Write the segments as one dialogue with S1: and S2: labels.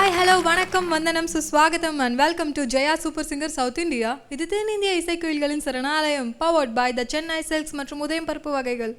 S1: Hi hello வணக்கம் வந்தனம் சுஸ்வாகதம் and welcome to Jaya super singer South India. இது தென்னிந்திய இசைக்குயில்களின் சரணாலயம், powered by the Chennai silks மற்றும் உதயம் பருப்பு வகைகள்.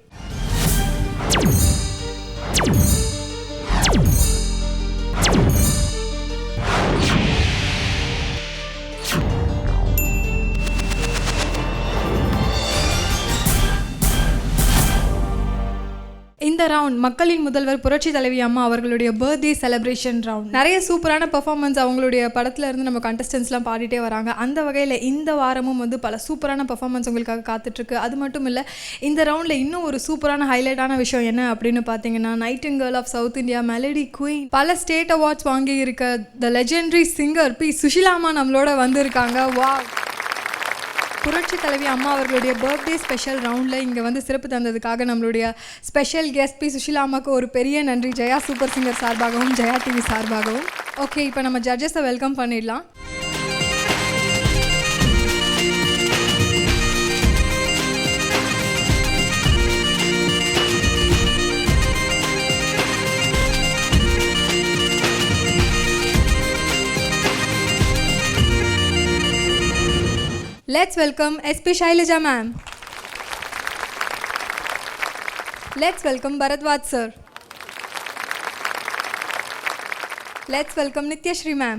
S1: இந்த ரவுண்ட் மக்களின் முதல்வர் புரட்சி தலைவி அம்மா அவர்களுடைய பர்த்டே செலிப்ரேஷன் ரவுண்ட். நிறைய சூப்பரான பெர்ஃபார்மன்ஸ் அவங்களுடைய படத்துல இருந்து நம்ம கண்டஸ்டன்ஸ்லாம் பாடிட்டே வராங்க. அந்த வகையில் இந்த வாரமும் பல சூப்பரான பெர்ஃபார்மன்ஸ் உங்களுக்காக காத்துட்ருக்கு. அது மட்டும் இல்லை, இந்த ரவுண்டில் இன்னும் ஒரு சூப்பரான ஹைலைட்டான விஷயம் என்ன அப்படின்னு பார்த்தீங்கன்னா, nightingale of South India, melody queen, பல ஸ்டேட் அவார்ட்ஸ் வாங்கி இருக்க த லெஜெண்டரி சிங்கர் பி சுஷிலாமா நம்மளோட வந்திருக்காங்க. வா, புரட்சி தலைவி அம்மா அவர்களுடைய பர்த்டே ஸ்பெஷல் ரவுண்டில் இங்கே சிறப்பு தந்ததுக்காக நம்மளுடைய ஸ்பெஷல் கெஸ்ட் பி சுஷிலாமாவுக்கு ஒரு பெரிய நன்றி, ஜெயா சூப்பர் சிங்கர் சார்பாகவும் ஜெயா டிவி சார்பாகவும். ஓகே, இப்போ நம்ம ஜட்ஜஸை வெல்கம் பண்ணிடலாம். Let's welcome SP Shailaja ma'am. Let's welcome Bharadwaj sir. Let's welcome Nityashri ma'am.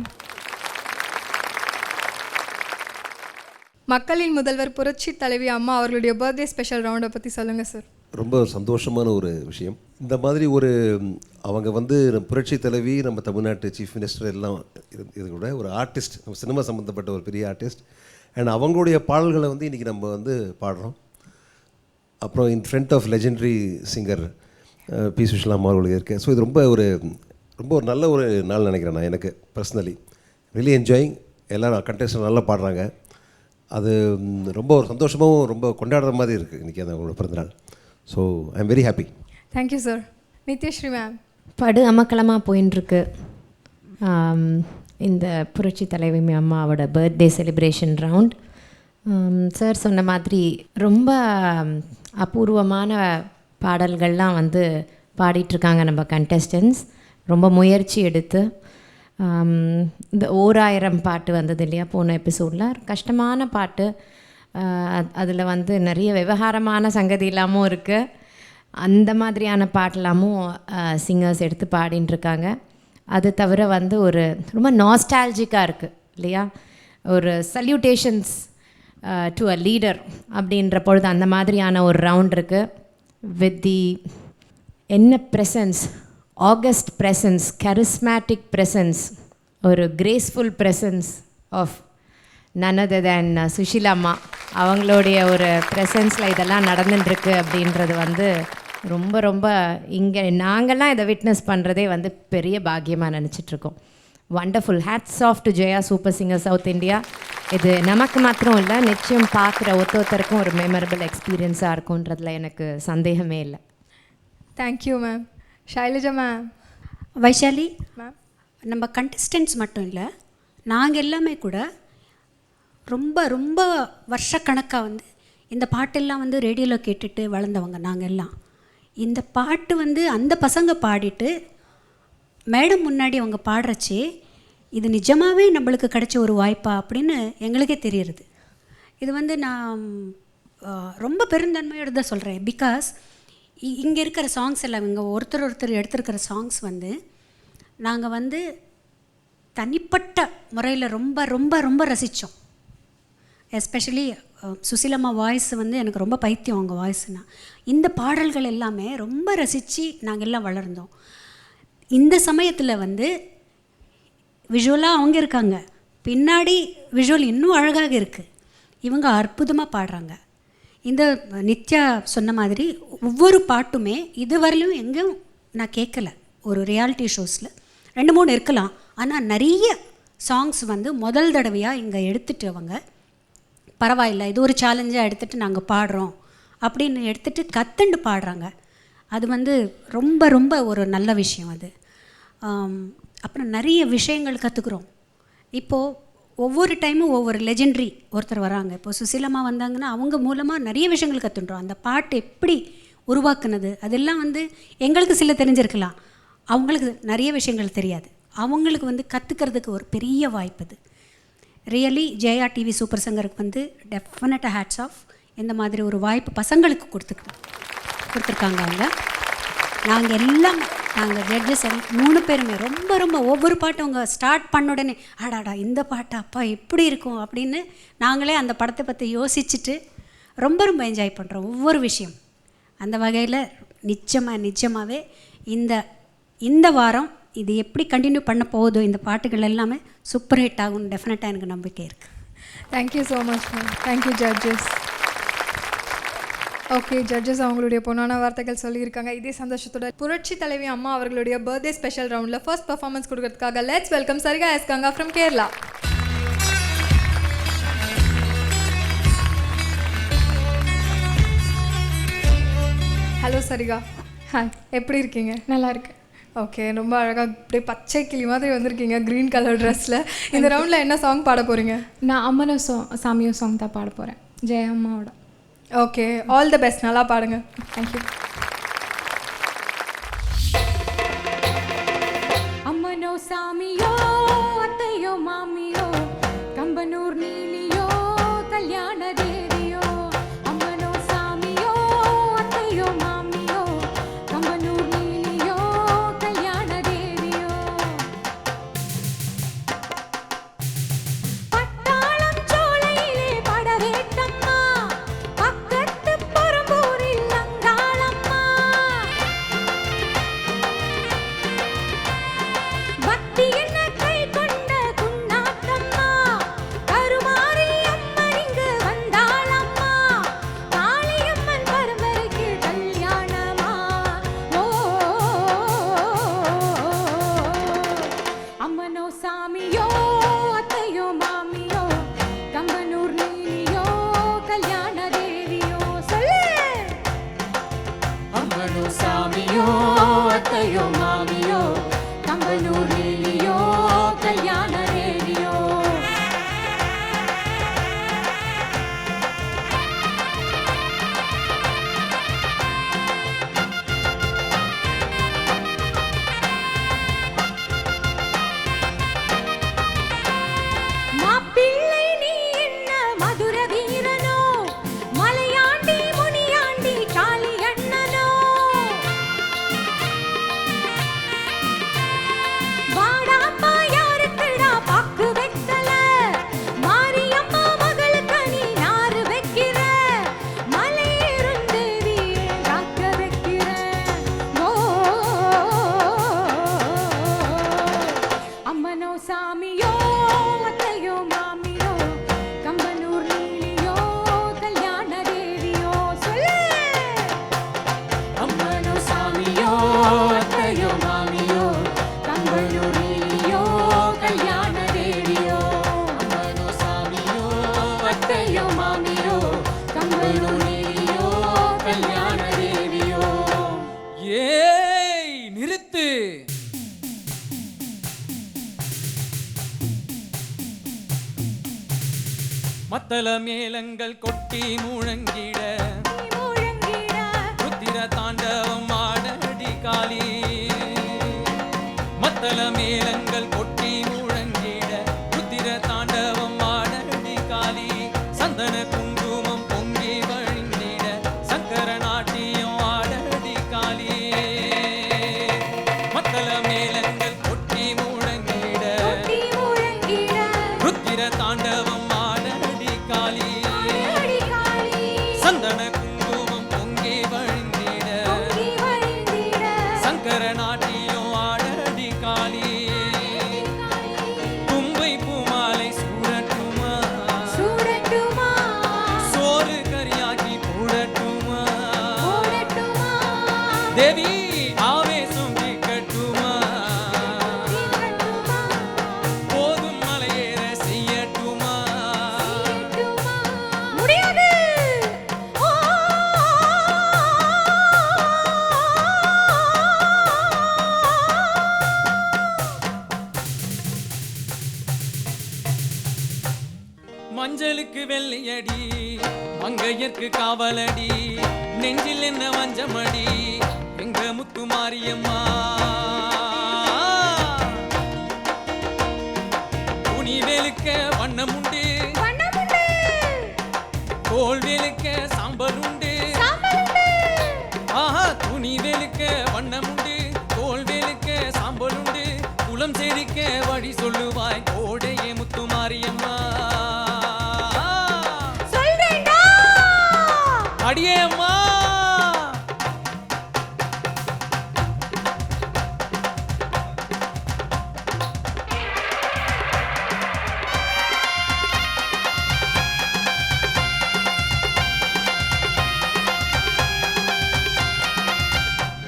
S1: மக்களின் முதல்வர் புரட்சி தலைவி அம்மா அவர்களுடைய பர்த்டே ஸ்பெஷல் ரவுண்டை பற்றி சொல்லுங்கள் சார்.
S2: ரொம்ப சந்தோஷமான ஒரு விஷயம். இந்த மாதிரி ஒரு அவங்க புரட்சி தலைவி, நம்ம தமிழ்நாட்டு சீஃப் மினிஸ்டர் எல்லாம் இது கூட ஒரு ஆர்டிஸ்ட், நம்ம சினிமா சம்மந்தப்பட்ட ஒரு பெரிய ஆர்டிஸ்ட். அண்ட் அவங்களுடைய பாடல்களை இன்றைக்கி நம்ம பாடுறோம். அப்புறம் in front of legendary singer P சுஷிலாமா அவர்களுக்கு இருக்கேன். ஸோ இது ரொம்ப ஒரு நல்ல ஒரு நாள் நினைக்கிறேன் நான். எனக்கு பர்சனலி ரியலி என்ஜாயிங். எல்லோரும் கண்டெஸ்டன் நல்லா பாடுறாங்க. அது ரொம்ப ஒரு சந்தோஷமாகவும் ரொம்ப கொண்டாடுற மாதிரி இருக்குது இன்றைக்கி அது அவங்களோட பிறந்தநாள். So I am very happy.
S1: Thank you sir. Nithyasri ma'am.
S3: படு அமக்கலமாக போயின்ட்டுருக்கு இந்த புரட்சி தலைவி அம்மாவோட பர்த்டே செலிப்ரேஷன் ரவுண்ட். சார் சொன்ன மாதிரி ரொம்ப அபூர்வமான பாடல்கள்லாம் பாடிட்டுருக்காங்க நம்ம கண்டஸ்டன்ஸ். ரொம்ப முயற்சி எடுத்து இந்த 1000 பாட்டு வந்தது இல்லையா போன எபிசோடில், கஷ்டமான பாட்டு. அதில் நிறைய விவகாரமான சங்கதி இல்லாமல் இருக்குது. அந்த மாதிரியான பாட்டெல்லாமும் சிங்கர்ஸ் எடுத்து பாடின்ட்டுருக்காங்க. அது தவிர ஒரு ரொம்ப நாஸ்டாலஜிக்காக இருக்குது இல்லையா, ஒரு சல்யூட்டேஷன்ஸ் டு அ லீடர் அப்படின்ற பொழுது அந்த மாதிரியான ஒரு ரவுண்ட் இருக்குது. வித் தி என்ன presence, august presence, charismatic presence, ஒரு graceful presence of none other than சுஷிலாமா. அவங்களுடைய ஒரு ப்ரெசன்ஸில் இதெல்லாம் நடந்துட்டுருக்கு அப்படின்றது ரொம்ப ரொம்ப இங்கே நாங்கள்லாம் இதை விட்னஸ் பண்ணுறதே பெரிய பாக்கியமாக நினச்சிட்ருக்கோம். Wonderful. Hats off to Jaya super singer South India. இது நமக்கு மாத்திரம் இல்லை, நிச்சயம் பார்க்குற ஒருத்தருக்கும் ஒரு மெமரபிள் எக்ஸ்பீரியன்ஸாக இருக்கும்ன்றதுல எனக்கு சந்தேகமே இல்லை.
S1: Thank you ma'am. Shailaja ma'am.
S4: Vaishali ma'am, நம்ம கண்டஸ்டன்ட்ஸ் மட்டும் இல்லை, நாங்கள் எல்லாமே கூட ரொம்ப ரொம்ப வருஷக்கணக்காக இந்த பாட்டெல்லாம் ரேடியோவில் கேட்டுட்டு வளர்ந்தவங்க நாங்கள் எல்லாம். இந்த பாட்டு அந்த பசங்க பாடிட்டு மேடம் முன்னாடி அவங்க பாடுறச்சே இது நிஜமாகவே நம்மளுக்கு கிடைச்ச ஒரு வாய்ப்பா அப்படின்னு எங்களுக்கே தெரியுறது. இது நான் ரொம்ப பெருந்தன்மையோடு தான் சொல்கிறேன். பிகாஸ் இங்கே இருக்கிற சாங்ஸ் எல்லாம் இங்கே ஒருத்தர் எடுத்திருக்கிற சாங்ஸ் நாங்கள் தனிப்பட்ட முறையில் ரொம்ப ரொம்ப ரொம்ப ரசித்தோம். எஸ்பெஷலி சுசிலம்மா வாய்ஸ் எனக்கு ரொம்ப பைத்தியம் அவங்க வாய்ஸ்னா. இந்த பாடல்கள் எல்லாமே ரொம்ப ரசித்து நாங்கள் எல்லாம் வளர்ந்தோம். இந்த சமயத்தில் விஷுவலாக அவங்க இருக்காங்க, பின்னாடி விஷுவல் இன்னும் அழகாக இருக்குது. இவங்க அற்புதமாக பாடுறாங்க. இந்த நித்யா சொன்ன மாதிரி ஒவ்வொரு பாட்டுமே இதுவரையிலும் எங்கேயும் நான் கேட்கல. ஒரு ரியாலிட்டி ஷோஸில் 2-3 இருக்கலாம், ஆனால் நிறைய சாங்ஸ் முதல் தடவையாக இங்கே எடுத்துகிட்டு அவங்க பரவாயில்ல, இது ஒரு சேலஞ்சாக எடுத்துகிட்டு நாங்கள் பாடுறோம் அப்படின்னு எடுத்துகிட்டு கற்றுண்டு பாடுறாங்க. அது ரொம்ப ரொம்ப ஒரு நல்ல விஷயம் அது. அப்புறம் நிறைய விஷயங்கள் கற்றுக்குறோம். இப்போது ஒவ்வொரு டைமும் ஒவ்வொரு லெஜெண்டரி ஒருத்தர் வராங்க. இப்போது சுசிலம்மா வந்தாங்கன்னா அவங்க மூலமாக நிறைய விஷயங்கள் கற்றுன்றோம். அந்த பாட்டு எப்படி உருவாக்குனது அதெல்லாம் எங்களுக்கு சில தெரிஞ்சிருக்கலாம், அவங்களுக்கு நிறைய விஷயங்கள் தெரியாது. அவங்களுக்கு வந்து கற்றுக்கிறதுக்கு ஒரு பெரிய வாய்ப்பு இது. ரியலி ஜெயா டிவி சூப்பர் சிங்கருக்கு வந்து டெஃபினட்டாக ஹேட்ஸ் ஆஃப். இந்த மாதிரி ஒரு வாய்ப்பு பசங்களுக்கு கொடுத்துருக்காங்க அவங்க. நாங்கள் ஜட்ஜஸ் 3 பேருமே ரொம்ப ரொம்ப ஒவ்வொரு பாட்டும் அவங்க ஸ்டார்ட் பண்ண உடனே அடாடா இந்த பாட்டு அப்பா எப்படி இருக்கும் அப்படின்னு நாங்களே அந்த படத்தை பற்றி யோசிச்சுட்டு ரொம்ப ரொம்ப என்ஜாய் பண்ணுறோம் ஒவ்வொரு விஷயம். அந்த வகையில் நிச்சயமாகவே இந்த வாரம் இது எப்படி கண்டினியூ பண்ண போகுதோ இந்த பாட்டுகள் எல்லாமே சூப்பர் ஹிட் ஆகும்னு டெஃபினட்டாக எனக்கு நம்பிக்கை இருக்குது.
S1: Thank you so much ma'am. Thank you judges. Okay, judges அவங்களுடைய பொன்னான வார்த்தைகள் சொல்லியிருக்காங்க. இதே சந்தோஷத்தோட புரட்சி தலைவி அம்மா அவர்களுடைய பர்த்டே ஸ்பெஷல் ரவுண்டில் ஃபர்ஸ்ட் பர்ஃபார்மன்ஸ் கொடுக்கறதுக்காக let's welcome Sarika S Ganga from Kerala. Hello Sarika.
S5: Hi,
S1: எப்படி இருக்கீங்க?
S5: நல்லா இருக்கு.
S1: ஓகே, ரொம்ப அழகாக அப்படியே பச்சை கிளி மாதிரி வந்திருக்கீங்க க்ரீன் கலர் ட்ரெஸ்ஸில். இந்த ரவுண்டில் என்ன சாங் பாட போகிறீங்க?
S5: நான் அம்மனோ சாமியோ சாங் தான் பாட போகிறேன், ஜெய அம்மாவோட.
S1: ஓகே, ஆல் தி பெஸ்ட், நல்லா பாடுங்க.
S5: தேங்க்யூ. அம்மனோ சாமியோ அத்தையோ மாமியோ கம்பனூர் நீலியோ கல்யாண தேவியோ. அம்மனோ சாமியோ அத்தையோ மாமியோ கம்பனூர் நீலியோ கல்யாண தேவியோ. பட்டாளம் சோலையிலே படவேட்டம்மா, பக்கத்து புறம்பூரில் அங்காளம்மா. பக்தி என்ன கை கொண்ட குன்னாட்டம்மா, கருமாரி அம்மன் இங்கு வந்தாளம்மா. காளியம்மன் பரம்பரைக்கு கல்யாணமா. ஓ அம்மனோ சாமியோ அத்தையோ மாமியோ கம்பனூர் நீலியோ கல்யாண தேவியோ. சொல்லு. அம்மனோ சாமியோ அத்தையோ மாமியோ கம்பனூர் நீலியோ கல்யாண தேவியோ. மாப்பிள்ளை நீ என்ன மதுர வீரனோ, மலையாண்டி முனியாண்டி காளி அண்ணனோ. வாடாப்பா யாருக்குடா பாக்கு வெத்தல, மாரியம்மா மகளுக்கு நீ நாறு வைக்கிற, மலையேறும் தேவியே காக்க வைக்கிற. ஓ அம்மனோ சாமியோ அத்தையோ மாமியோ கம்பனூர் நீலியோ கல்யாண தேவியோ. சொல்லு. அம்மனோ சாமியோ அத்தையோ மாமியோ கம்பனூர் நீலியோ கல்யாண தேவியோ. அம்மனோ சாமியோ அத்தையோ மாமியோ கம்பனூர் நீலியோ கல்யாண தேவியோ.
S6: ஏய் நிறுத்து. மத்தள மேளங்கள் கொட்டி முழங்கிட, ருத்திர தாண்டவம் ஆடடி காளி. மத்தள மேளங்கள் கொட்டி முழங்கிட, ருத்திர தாண்டவம் ஆடடி காளி. சந்தன குங்குமம் பொங்கி வழிந்திட, சங்கர நாட்டியம் ஆடடி காளி. மத்தள மேளங்கள் கொட்டி முழங்கிட, ருத்திர தாண்டவம் ஆடடி காளி. சந்தன குங்குமம் பொங்கி வழிந்திட, சங்கர நாட்டியம் ஆடடி காளி. தும்பை பூமாலை சூடட்டுமா, சோறு கரியாக்கி போடட்டுமா. தேவி ஆவேசம் தீர்க்கட்டுமா, போதும் மலையேற செய்யட்டுமா.
S5: முடியாது. ஓ
S6: மஞ்சளுக்கு வெள்ளையடி, மங்கையர்க்கு காவலடி, நெஞ்சில் என்ன வஞ்சமடி எங்க முத்து மாரியம்மா. தோல் வெளுக்க சாம்பல் உண்டு ஆஹா துணி வெளுக்க வண்ணம் உண்டு தோல் வெளுக்க சாம்பல் உண்டு குளம் செழிக்க வழி சொல்லுவாய் கோடையே முத்து மாரியம்மா அடியே அம்மா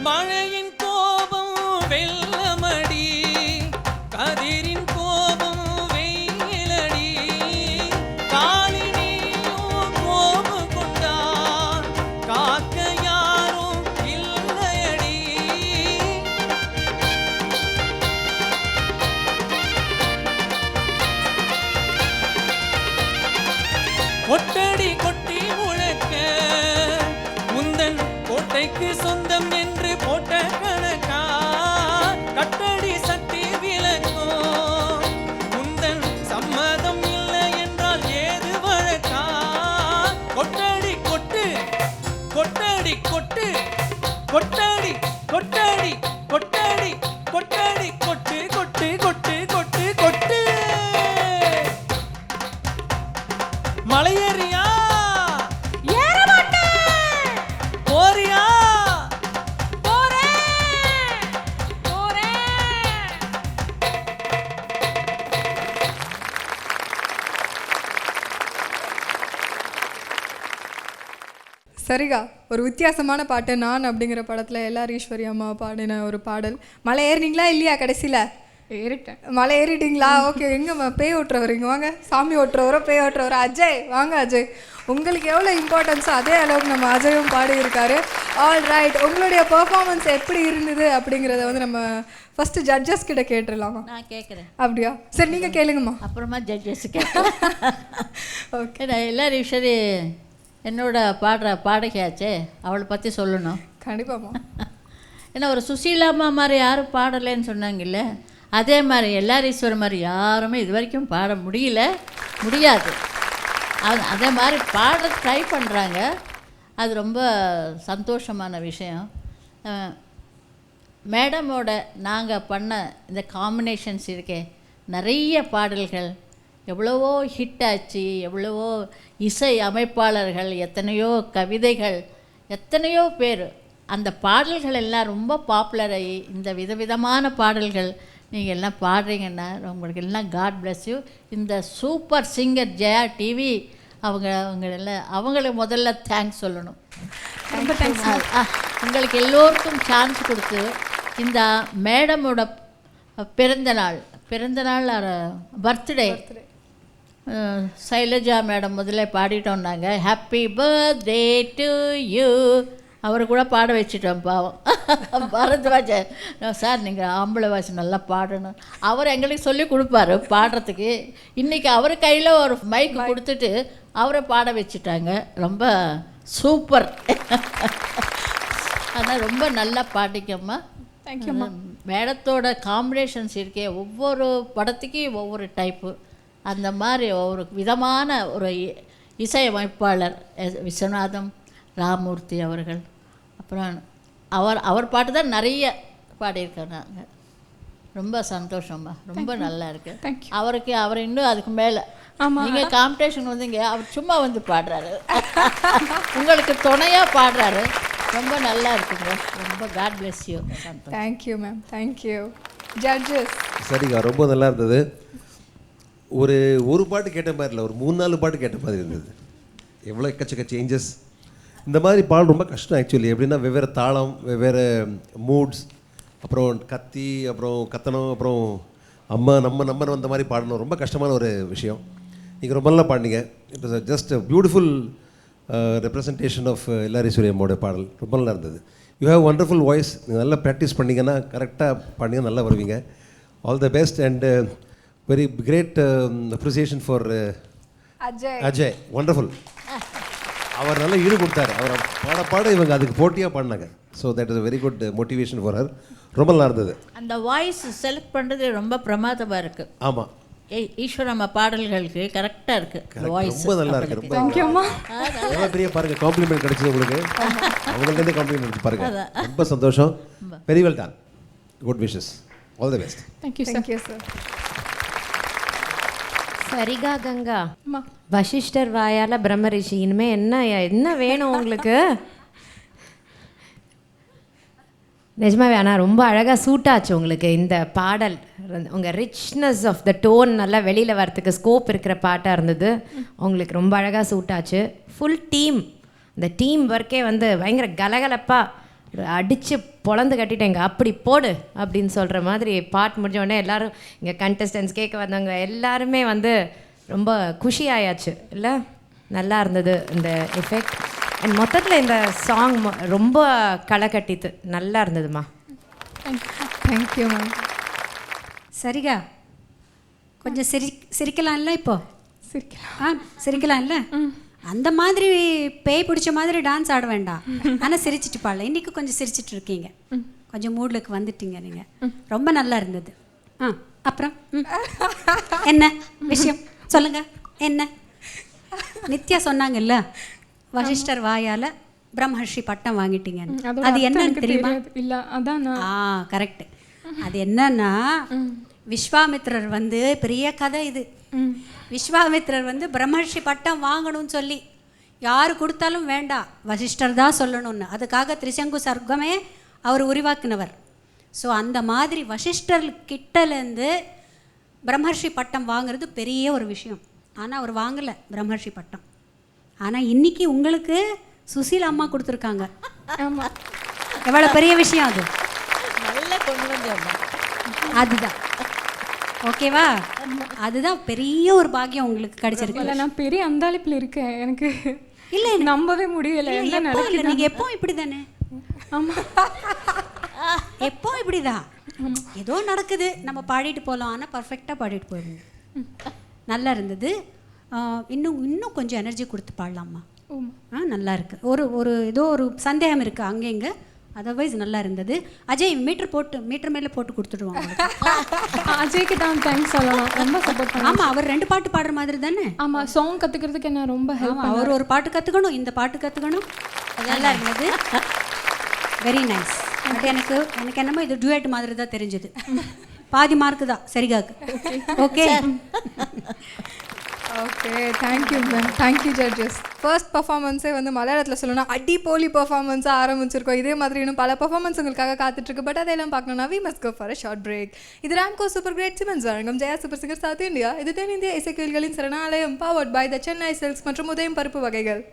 S6: மழையின் கோபம் வெள்ளமடி கதிரின் கோபம் வெயிலடி காலினியும் கோபம் கொண்டான் காக்க யாரும் இல்லையடி கொட்டடி கொட்டி முழக்க முந்தன் கோட்டைக்கு சொந்தம் என்று போட்ட கணக்கா கட்டடி சக்தி விளக்கும் முந்தன் சம்மதம் இல்லை என்றால் ஏது வழக்கா கொட்டடி கொட்டு கொட்டடி கொட்டு கொட்டடி கொட்டடி கொட்டடி கொட்டடி கொட்டு கொட்டு கொட்டு கொட்டு கொட்டு மலையேறியா போறியா
S1: சரிகா, ஒரு வித்தியாசமான பாட்டு. நான் அப்படிங்கிற படத்தில் எல்ஆர் ஈஸ்வரி அம்மா பாடின ஒரு பாடல். மலை ஏறினீங்களா இல்லையா? கடைசியில்
S5: ஏறிட்டேன்.
S1: மலை ஏறிட்டீங்களா? ஓகே. எங்கம்மா பேய் ஓட்டுறவர்? இங்கே வாங்க. சாமி ஓட்டுறவரோ பேய் ஓட்டுறவரோ? அஜய் வாங்க. அஜய், உங்களுக்கு எவ்வளோ இம்பார்ட்டன்ஸோ அதே அளவுக்கு நம்ம அஜயும் பாடியிருக்காரு. ஆல் ரைட், உங்களுடைய பெர்ஃபார்மன்ஸ் எப்படி இருந்தது அப்படிங்கிறத வந்து நம்ம ஃபஸ்ட்டு ஜட்ஜஸ் கிட்ட கேட்டுடலாமா?
S7: நான் கேட்குறேன்.
S1: அப்படியா? சரி, நீங்கள் கேளுங்கம்மா.
S7: அப்புறமா ஜட்ஜஸ் கேட்குறேன்.
S1: ஓகே.
S7: நான் எல்லாரும் சரி, என்னோட பாடகையாச்சே, அவளை பற்றி சொல்லணும்.
S1: கண்டிப்பாம்மா.
S7: ஏன்னா ஒரு சுசீலாம்மா மாதிரி யாரும் பாடலைன்னு சொன்னாங்கல்ல, அதே மாதிரி எல்லாரீஸ்வரர் மாதிரி யாருமே இது வரைக்கும் பாட முடியாது. அதே மாதிரி பாட ட்ரை பண்ணுறாங்க. அது ரொம்ப சந்தோஷமான விஷயம். மேடமோட நாங்கள் பண்ண இந்த காம்பினேஷன்ஸ் இருக்கே, நிறைய பாடல்கள் எவ்வளவோ ஹிட் ஆச்சு, எவ்வளவோ இசை அமைப்பாளர்கள், எத்தனையோ கவிதைகள், எத்தனையோ பேர் அந்த பாடல்கள் எல்லாம் ரொம்ப பாப்புலர் ஆகி இந்த விதவிதமான பாடல்கள் நீங்கள் எல்லாம் பாடுறீங்கன்னா உங்களுக்கு எல்லாம் காட் பிளஸ் யூ. இந்த சூப்பர் சிங்கர் ஜெயா டிவி அவங்களுக்கு முதல்ல தேங்க்ஸ் சொல்லணும்.
S5: ரொம்ப தேங்க்ஸ்.
S7: உங்களுக்கு எல்லோருக்கும் சான்ஸ் கொடுத்து இந்த மேடமோட பிறந்தநாள் பர்த்டே சைலஜா மேடம் முதல்ல பாடிட்டோம்னாங்க, ஹாப்பி பர்த்டே டு யூ. அவரை கூட பாட வச்சுட்டோம். பாவம் பரத்வாஜ சார், நீங்கள் ஆம்பளை வாசி நல்லா பாடணும். அவர் எங்களுக்கு சொல்லி கொடுப்பாரு பாடுறதுக்கு. இன்றைக்கி அவர் கையில் ஒரு மைக் கொடுத்துட்டு அவரை பாட வச்சுட்டாங்க. ரொம்ப சூப்பர். ஆனால் ரொம்ப நல்லா பாடிக்கம்மா.
S5: தேங்க்யூம்மா.
S7: மேடத்தோட காம்பினேஷன்ஸ் இருக்கே, ஒவ்வொரு படத்துக்கு ஒவ்வொரு டைப்பு, அந்த மாதிரி ஒரு விதமான ஒரு இசையமைப்பாளர் விஸ்வநாதம் ராமூர்த்தி அவர்கள். அப்புறம் அவர் பாட்டு தான் நிறைய பாடியிருக்கோம் நாங்கள். ரொம்ப சந்தோஷம்மா, ரொம்ப நல்லா இருக்கு. அவர் இன்னும் அதுக்கு மேலே. நீங்கள் காம்படிஷன் வந்தீங்க, அவர் சும்மா வந்து பாடுறாரு, உங்களுக்கு துணையாக பாடுறாரு. ரொம்ப நல்லா இருக்குங்க. ரொம்ப god bless you.
S1: Thank you ma'am, thank you. Judges
S2: சரிங்க, ரொம்ப நல்லா இருந்தது. ஒரு பாட்டு கேட்ட மாதிரி இல்லை, ஒரு 3-4 பாட்டு கேட்ட மாதிரி இருந்தது. எவ்வளோ எக்கச்சக்க சேஞ்சஸ். இந்த மாதிரி பாடல் ரொம்ப கஷ்டம் ஆக்சுவலி. எப்படின்னா வெவ்வேறு தாளம், வெவ்வேறு மூட்ஸ், அப்புறம் அப்புறம் கத்தணும், அப்புறம் நம்ம அந்த மாதிரி பாடணும். ரொம்ப கஷ்டமான ஒரு விஷயம். நீங்கள் ரொம்ப நல்லா பாடினீங்க. It was just beautiful representation of எல்லாரீஸ்வரி அம்மாவோட பாடல். ரொம்ப நல்லா இருந்தது. You have wonderful voice. நீங்கள் நல்லா ப்ராக்டிஸ் பண்ணிங்கன்னா கரெக்டாக பாடிங்க, நல்லா வருவீங்க. All the best and very great appreciation for Ajay. Wonderful. அவர் நல்லா ஈடு கொடுத்தாரு. அவர் பாட இவங்க அதுக்கு போட்டியாக பாடினாங்க. So that is a very good motivation for her. ரொம்ப நல்லா இருந்தது.
S7: அந்த வாய்ஸ் செலக்ட் பண்ணுறது ரொம்ப பிரமாதமாக இருக்குது.
S2: ஆமாம்,
S7: ஈஸ்வரம்மா பாடல்களுக்கு கரெக்டாக இருக்குது வாய்ஸ்.
S2: ரொம்ப நல்லா இருக்கு. ரொம்ப
S1: தேங்க்யூம்மா.
S2: எவ்வளோ பெரிய பாருங்க காம்ப்ளிமெண்ட் கிடைச்சது உங்களுக்கு. அவங்கள்ட்ட காம்ப்ளிமெண்ட் பாருங்க. ரொம்ப சந்தோஷம். Very well done. Good wishes. All the best.
S5: Thank you sir.
S1: Thank you sir.
S3: Sarika Ganga,
S5: அம்மா
S3: வசிஷ்டர் வாயால பிரம்மரிஷி, இனிமே என்ன வேணும் உங்களுக்கு? நிஜமாவே ஆனால் ரொம்ப அழகாக சூட் ஆச்சு உங்களுக்கு இந்த பாடல். உங்கள் ரிச்னஸ் ஆஃப் த டோன் நல்லா வெளியில் வரத்துக்கு ஸ்கோப் இருக்கிற பாட்டாக இருந்தது. உங்களுக்கு ரொம்ப அழகாக சூட் ஆச்சு. ஃபுல் டீம், இந்த டீம் ஒர்க்கே வந்து பயங்கர கலகலப்பாக அடித்து பொழந்து கட்டிட்டேங்க. அப்படி போடு அப்படின்னு சொல்கிற மாதிரி பாட்டு முடிஞ்ச உடனே எல்லோரும் இங்கே கண்டஸ்டன்ஸ் கேட்க வந்தவங்க எல்லாருமே வந்து ரொம்ப குஷி ஆயாச்சு இல்லை? நல்லா இருந்தது இந்த எஃபெக்ட். அண்ட் மொத்தத்தில் இந்த சாங் ரொம்ப களை கட்டித்து நல்லா இருந்ததுமா.
S1: Thank you ma'am.
S4: சரிகா, கொஞ்சம் சிரிக்கலாம்ல இப்போ?
S5: சிரிக்கலாம்.
S4: சிரிக்கலாம்ல? அந்த மாதிரி பேய் பிடிச்ச மாதிரி டான்ஸ் ஆட வேண்டாம். ஆனால் சிரிச்சிட்டு பாடல. இன்றைக்கி கொஞ்சம் சிரிச்சிட்டு இருக்கீங்க, கொஞ்சம் மூடுக்கு வந்துட்டீங்க நீங்கள். ரொம்ப நல்லா இருந்தது. அப்புறம் என்ன விஷயம் சொல்லுங்க. என்ன நித்யா சொன்னாங்கல்ல, வசிஷ்டர் வாயால் பிரம்மர்ஷி பட்டம் வாங்கிட்டீங்கன்னு. அது என்னன்னு தெரியுமா?
S5: இல்லை அதான்
S4: கரெக்ட். அது என்னன்னா, விஸ்வாமித்ரர் வந்து பெரிய கதை இது. விஸ்வாமித்ரர் வந்து பிரம்மர்ஷி பட்டம் வாங்கணும்னு சொல்லி யார் கொடுத்தாலும் வேண்டாம், வசிஷ்டர் தான் சொல்லணும்னு. அதுக்காக திரிசங்கு சர்க்கமே அவர் உருவாக்கினவர். ஸோ அந்த மாதிரி வசிஷ்டர் கிட்டலேருந்து பிரம்மர்ஷி பட்டம் வாங்குறது பெரிய ஒரு விஷயம். ஆனால் அவர் வாங்கலை பிரம்மர்ஷி பட்டம். ஆனால் இன்றைக்கி உங்களுக்கு சுசீல் அம்மா கொடுத்துருக்காங்க.
S5: ஆமாம்,
S4: எவ்வளோ பெரிய விஷயம் அது.
S7: நல்லா கொண்டு வந்தேம்மா.
S4: அதுதான் ஓகேவா? அதுதான் பெரிய ஒரு பாக்கியம் உங்களுக்கு கிடைச்சிருக்கு.
S5: இல்லை நான் பெரிய அந்தாளிப்பில் இருக்கேன். எனக்கு
S4: இல்லை
S5: நம்பவே முடியலை என்ன நடக்குது.
S4: நீங்கள் எப்போ இப்படி தானே?
S5: ஆமாம்,
S4: எப்போ இப்படி தான் ஏதோ நடக்குது, நம்ம பாடிட்டு போகலாம். ஆனால் பர்ஃபெக்டாக பாடிட்டு போயிடுங்க. நல்லா இருந்தது. இன்னும் கொஞ்சம் எனர்ஜி கொடுத்து பாடலாமா? நல்லா இருக்குது. ஒரு ஏதோ ஒரு சந்தேகம் இருக்குது அங்கே இங்கே, அதர்வைஸ் நல்லா இருந்தது. அஜய் மீட்டர் மேலே போட்டு கொடுத்துடுவாங்க.
S5: அஜய்க்கு தான் தேங்க்ஸ் சொல்லலாம், ரொம்ப சப்போர்ட் பண்ண.
S4: ஆமாம், அவர் 2 பாட்டு பாடுற மாதிரி தானே?
S5: ஆமாம், சாங் கற்றுக்கிறதுக்கு என்ன ரொம்ப ஹெல்ப்.
S4: அவர் ஒரு பாட்டு கற்றுக்கணும், இந்த பாட்டு கற்றுக்கணும். நல்லா இருந்தது. Very nice. பட் எனக்கு என்னமோ இது டுவேட் மாதிரி தான் தெரிஞ்சது. பாதி மார்க்கு தான் சரிகாக்கு. Okay
S1: okay, thank you ma'am. Thank you judges. First பர்ஃபார்மன்ஸே வந்து மலையாளத்தில் சொல்லணும்னா அடிப்போலி பர்ஃபார்மன்ஸாக ஆரம்பிச்சிருக்கோம். இதே மாதிரி இன்னும் பல பர்ஃபார்மன்ஸ் உங்களுக்காக காத்துட்ருக்கு. பட் அதெல்லாம் பார்க்கணும்னா we must go for a short break. இது ராம்கோ சூப்பர் கிரேட் சிமெண்ட்ஸ் வழங்கும் Jaya super singer South India. இது தென்னிந்திய இசைக்கோயில்களின் சரணாலயம், powered by the Chennai silks மற்றும் உதயம் பருப்பு வகைகள்.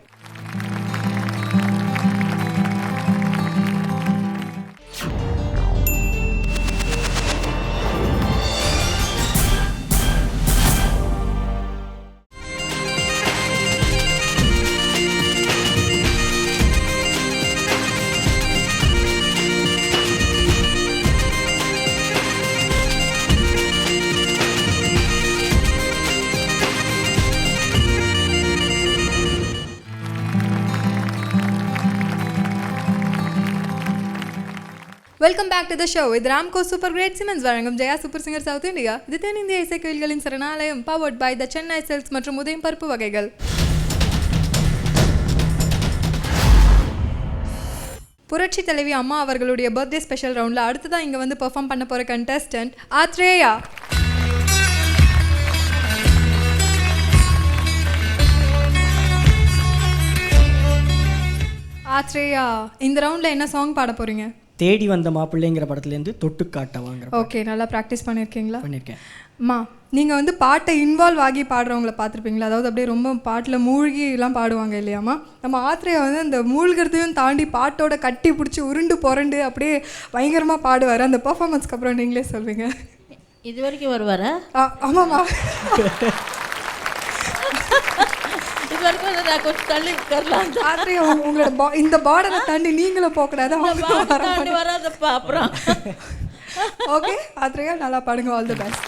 S1: Welcome back to the show. இது ராம்கோ சூப்பர் கிரேட் சிமெண்ட்ஸ் வழங்கும் Jaya super singer South India. இது தென்னிந்திய இசைக்கோயில்களின் சரணாலயம், powered by the Chennai silks மற்றும் உதயம் பருப்பு வகைகள். புரட்சி தலைவி அம்மா அவர்களுடைய பர்த்டே ஸ்பெஷல் ரவுண்டில் அடுத்ததான் இங்கே வந்து பெர்ஃபார்ம் பண்ண போகிற கண்டஸ்டன்ட் ஆத்ரேயா. ஆத்ரேயா, இந்த ரவுண்டில் என்ன சாங் பாட போகிறீங்க?
S8: தேடி வந்த மாப்பிள்ளைங்கிற படத்துலேருந்து தொட்டு காட்ட வாங்குற.
S1: ஓகே, நல்லா ப்ராக்டிஸ் பண்ணியிருக்கீங்களா?
S8: பண்ணியிருக்கேன்.
S1: அம்மா, நீங்கள் வந்து பாட்டை இன்வால்வ் ஆகி பாடுறவங்கள பார்த்துருப்பீங்களா? அதாவது அப்படியே ரொம்ப பாட்டில் மூழ்கிலாம் பாடுவாங்க இல்லையாம்மா? நம்ம ஆத்ரேயா வந்து அந்த மூழ்கிறதையும் தாண்டி பாட்டோட கட்டி பிடிச்சி உருண்டு புரண்டு அப்படியே பயங்கரமாக பாடுவார். அந்த பர்ஃபார்மன்ஸ்க்கு அப்புறம் நீங்களே சொல்வீங்க.
S7: இது வரைக்கும் வருவாரா?
S1: ஆமாம்மா,
S7: இது வரைக்கும் நான் கொஞ்சம் தள்ளி உட்காரலாம்.
S1: ஆத்ரேயா, உங்களோட இந்த பார்டரை தாண்டி நீங்களும் போகக்கூடாது.
S7: தாண்டி வராதப்பா அப்புறம்.
S1: ஓகே ஆத்ரேயா, நல்லா பாடுங்க. All the best.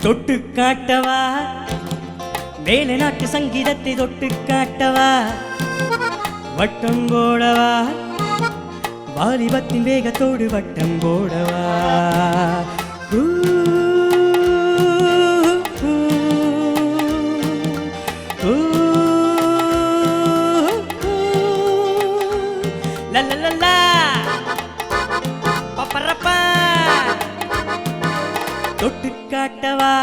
S8: தொட்டு காட்டவா மேலை நாட்டு சங்கீதத்தை தொட்டு காட்டவா வட்டம் போடவா வாலிபத்தின் வேகத்தோடு வட்டம் போடவா ஊ, ஊ, ஊ, லலலலா, பப்பரப்பா. தொட்டு காட்டவா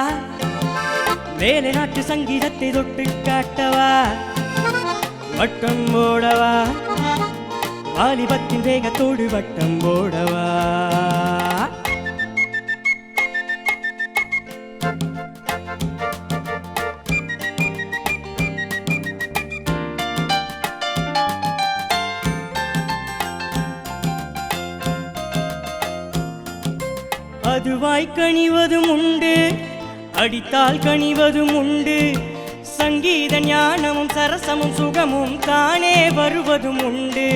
S8: மேலை நாட்டு சங்கீதத்தை தொட்டு காட்டவா வட்டம் போடவா வாலிபத்தின் வேகத்தோடு வட்டம் போடவா. அதுவாய் கனிவதும் உண்டு அடித்தால் கனிவதும் உண்டு சங்கீத ஞானமும் சரசமும் சுகமும் தானே வருவதும் உண்டு.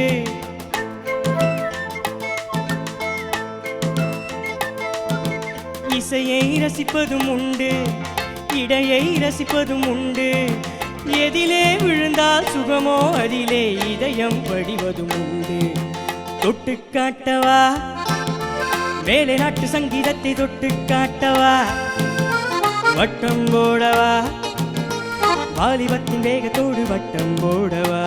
S8: இசையை ரசிப்பதும் உண்டு இடையை ரசிப்பதும் உண்டு எதிலே விழுந்தால் சுகமோ அதிலே இதயம் படிவதும் உண்டு. தொட்டு காட்டவா மேலை நாட்டு சங்கீதத்தை தொட்டு காட்டவா வட்டம் போடவா வாலிபத்தின் வேகத்தோடு வட்டம் போடவா.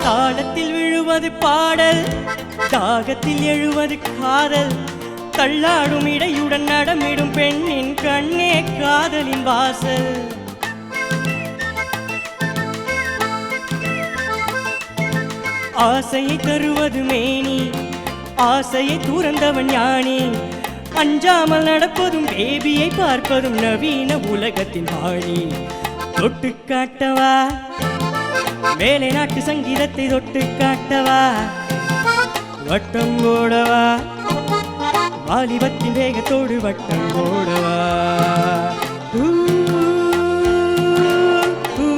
S8: தாளத்தில் விழுவது பாடல் தாகத்தில் எழுவது காதல் தள்ளாடும் இடையுடன் நடமிடும் பெண்ணின் கண்ணே காதலின் வாசல். ஆசையை தருவது மேனி ஆசையை துறந்தவன் ஞானி அஞ்சாமல் நடப்பதும் பேபியை பார்ப்பதும் நவீன உலகத்தின் வாணி. தொட்டு காட்டவா மேலை நாட்டு சங்கீதத்தை தொட்டு காட்டவா வட்டம் போடவா வாலிபத்தின் வேகத்தோடு வட்டம் போடவா. ஊ, ஊ,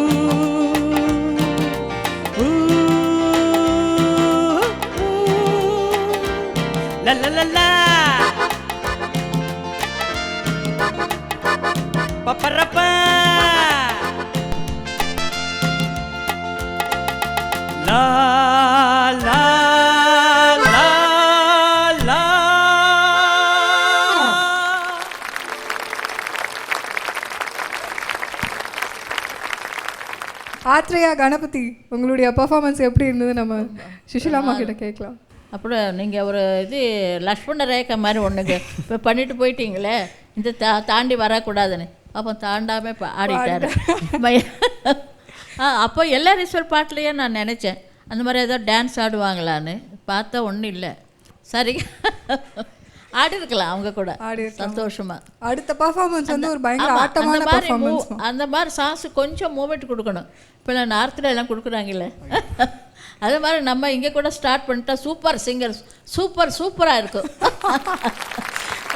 S8: ஊ, லலலலா, பப்பரப்பா, லா லா லா லா.
S1: ஆத்ரேயா கணபதி, உங்களுடைய பெர்ஃபார்மன்ஸ் எப்படி இருந்தது நம்ம சுஷிலாமா கிட்ட கேட்கலாம்.
S7: அப்புறம் நீங்கள் ஒரு இது லக்ஷ்மண ரேகை மாதிரி ஒன்றுங்க இப்போ பண்ணிட்டு போயிட்டீங்களே இந்த தாண்டி வரக்கூடாதுன்னு அப்போ தாண்டாமல் இப்போ ஆடிட்டாரு. அப்போ எல்லாரீஸ்வர் பாட்டிலையே நான் நினச்சேன் அந்த மாதிரி ஏதோ டான்ஸ் ஆடுவாங்களான்னு பார்த்தா ஒன்றும் இல்லை. சரி ஆடி இருக்கலாம் அவங்க கூட சந்தோஷமா.
S1: அடுத்த பெர்ஃபார்மன்ஸ் வந்து ஒரு பயங்கர ஆட்டமான பெர்ஃபார்மன்ஸ்.
S7: அந்த மாதிரி சாங்ஸ் கொஞ்சம் மூமெண்ட் கொடுக்கணும். இப்போ நான் நார்த்தில் எல்லாம் கொடுக்குறாங்கல்ல அதே மாதிரி நம்ம இங்கே கூட ஸ்டார்ட் பண்ணிட்டா சூப்பர் சிங்கர் சூப்பராக இருக்கும்.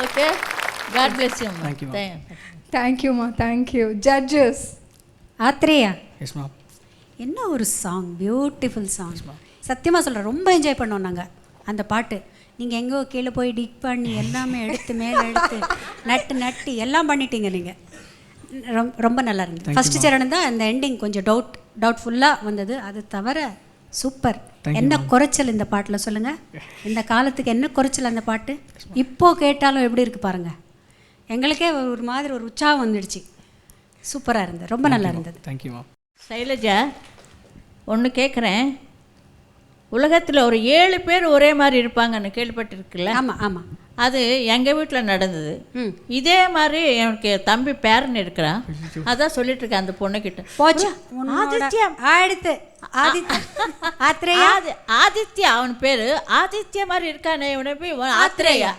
S7: Okay, God bless you.
S1: தேங்க்யூம்மா, thank you. Judges
S4: Athreya,
S8: yes ma'am.
S4: என்ன ஒரு சாங், பியூட்டிஃபுல் சாங். சத்தியமாக சொல்கிறேன், ரொம்ப என்ஜாய் பண்ணோம் நாங்கள் அந்த பாட்டு. நீங்கள் எங்கோ கீழே போய் டிக் பண்ணி எல்லாமே எடுத்து மேலே எடுத்து நட்டு எல்லாம் பண்ணிட்டீங்க நீங்கள். ரொம்ப நல்லா இருந்தது. ஃபஸ்ட்டு சரணம் தான் அந்த எண்டிங் கொஞ்சம் டவுட்ஃபுல்லாக வந்தது. அது தவிர சூப்பர். என்ன குறைச்சல் இந்த பாட்டில் சொல்லுங்கள்? இந்த காலத்துக்கு என்ன குறைச்சல் அந்த பாட்டு? இப்போது கேட்டாலும் எப்படி இருக்குது பாருங்கள். எங்களுக்கே ஒரு மாதிரி ஒரு உற்சாகம் வந்துடுச்சு. சூப்பராக இருந்தது, ரொம்ப நல்லா இருந்தது.
S8: Thank you ma'am.
S7: சைலஜா, ஒன்று கேட்குறேன். உலகத்தில் ஒரு 7 பேர் ஒரே மாதிரி இருப்பாங்கன்னு கேள்விப்பட்டிருக்குல்ல?
S4: ஆமாம் ஆமாம்.
S7: அது எங்கள் வீட்டில் நடந்தது. இதே மாதிரி எனக்கு தம்பி பேரன் இருக்கிறான். அதான் சொல்லிட்டு இருக்கேன் அந்த பொண்ணுக்கிட்ட.
S4: போச்சா
S7: ஆதித்யம்
S4: அடுத்து ஆத்ரேயா.
S7: ஆதித்யா அவன் பேர். ஆதித்யா மாதிரி இருக்கானே இவனை போய் ஆத்ரேயா.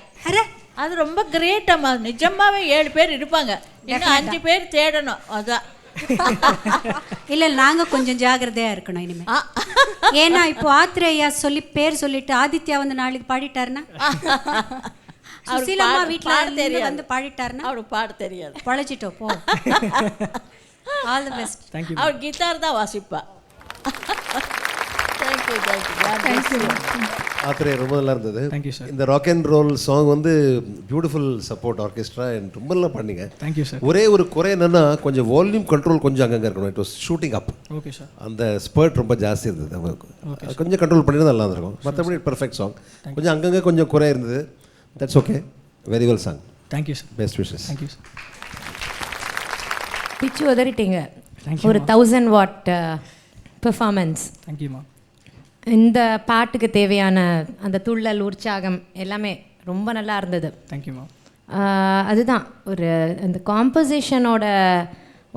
S7: அது ரொம்ப கிரேட் அம்மா. நிஜமாவே 7 பேர் இருப்பாங்க. இன்னும் 5 பேர் தேடணும். அதான்
S4: இல்லை நாங்கள் கொஞ்சம் ஜாகிரதையாக இருக்கணும் இனிமேல். ஏன்னா இப்போ ஆத்ரேயா சொல்லி பேர் சொல்லிட்டு ஆதித்யா வந்து நாளைக்கு பாடிட்டாருன்னா, சுசீலாமா வீட்டில் வந்து பாடிட்டாருன்னா
S7: அவருக்கு பாட தெரியாது.
S4: பழச்சிட்டோம் போ. All the best.
S8: தேங்க்யூ.
S7: அவர் கிட்டார் தான் வாசிப்பா. Thank you thank you.
S2: ஆத்திரே ரொம்ப நல்லா இருந்தது.
S8: Thank you sir.
S2: இந்த ராக் அண்ட் ரோல் சாங் வந்து பியூட்டிஃபுல் சப்போர்ட் ஆர்கெஸ்ட்ரா ரொம்ப நல்லா பண்ணீங்க.
S8: Thank you sir.
S2: ஒரே ஒரு குறை என்னன்னா கொஞ்சம் வால்யூம் கண்ட்ரோல் கொஞ்சம் அங்கங்கே இருக்கணும். It was shooting up.
S8: Okay sir.
S2: அந்த ஸ்பர்ட் ரொம்ப ஜாஸ்தி இருந்தது. அது கொஞ்சம் கண்ட்ரோல் பண்ணியிருந்தா நல்லா இருந்திருக்கும். மற்றபடி பெர்ஃபெக்ட் சாங். கொஞ்சம் அங்கங்கே கொஞ்சம் குறை இருந்தது. That's okay. Very well song.
S8: Thank you sir.
S2: Best wishes.
S8: Thank you sir.
S3: பிச்சு உதறிட்டீங்க.
S8: Thank you,
S3: ஒரு 1000 வாட் பெர்ஃபார்மன்ஸ்.
S8: தேங்க்யூம்மா.
S3: இந்த பாட்டுக்கு தேவையான அந்த துள்ளல் உற்சாகம் எல்லாமே ரொம்ப நல்லா இருந்தது.
S8: தேங்க்யூம்மா.
S3: அதுதான் ஒரு அந்த காம்போசிஷனோட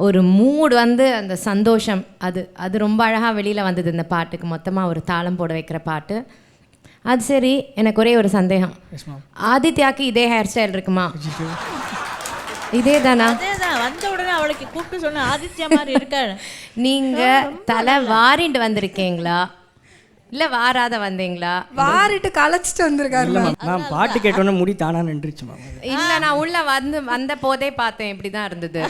S3: ஒரு மூட் வந்து அந்த சந்தோஷம் அது அது ரொம்ப அழகாக வெளியில் வந்தது இந்த பாட்டுக்கு. மொத்தமாக ஒரு தாளம் போட வைக்கிற பாட்டு. அது சரி, எனக்கு ஒரே ஒரு சந்தேகம்.
S8: Yes ma'am.
S3: ஆதித்யாவுக்கு இதே ஹேர் ஸ்டைல் இருக்குமா? இதே தானா?
S7: அதேதான். வந்த உடனே அவளுக்கு கூப்பிட்டு சொன்ன ஆதித்யா மாதிரி இருக்காரு.
S3: நீங்கள் தலை வாரிண்டு வந்திருக்கீங்களா இல்லை வாராத வந்தீங்களா?
S1: வாரிட்டு களைச்சிட்டு வந்திருக்காரு.
S8: இல்லை மேம், நான் பாட்டு கேட்டோன்னே முடி தானா நின்றுச்சு மேம்.
S3: இல்லை, நான் உள்ள வந்த போதே பார்த்தேன், இப்படி தான் இருந்தது.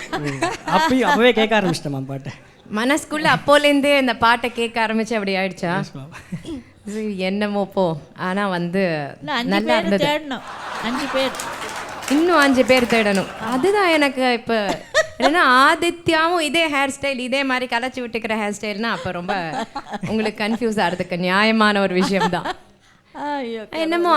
S8: அப்பவே கேட்க ஆரம்பிச்சிட்டேன் மேம் பாட்டை.
S3: மனசுக்குள்ள அப்போலேருந்தே இந்த பாட்டை கேட்க ஆரம்பிச்சு அப்படி ஆயிடுச்சா? சரி, என்னமோ போ. ஆனால் வந்து நல்லா இருந்தது.
S7: தேடணும் 5 பேர்.
S3: இன்னும் 5 பேர் தேடணும். அதுதான் எனக்கு இப்போ ஏன்னா ஆதித்யாவும் இதே ஹேர் ஸ்டைல் இதே மாதிரி கலைச்சி விட்டுக்கிற ஹேர் ஸ்டைல்னா அப்போ ரொம்ப உங்களுக்கு கன்ஃபியூஸ் ஆகிறதுக்கு நியாயமான ஒரு விஷயம்தான்.
S7: ஐயோ,
S3: என்னமோ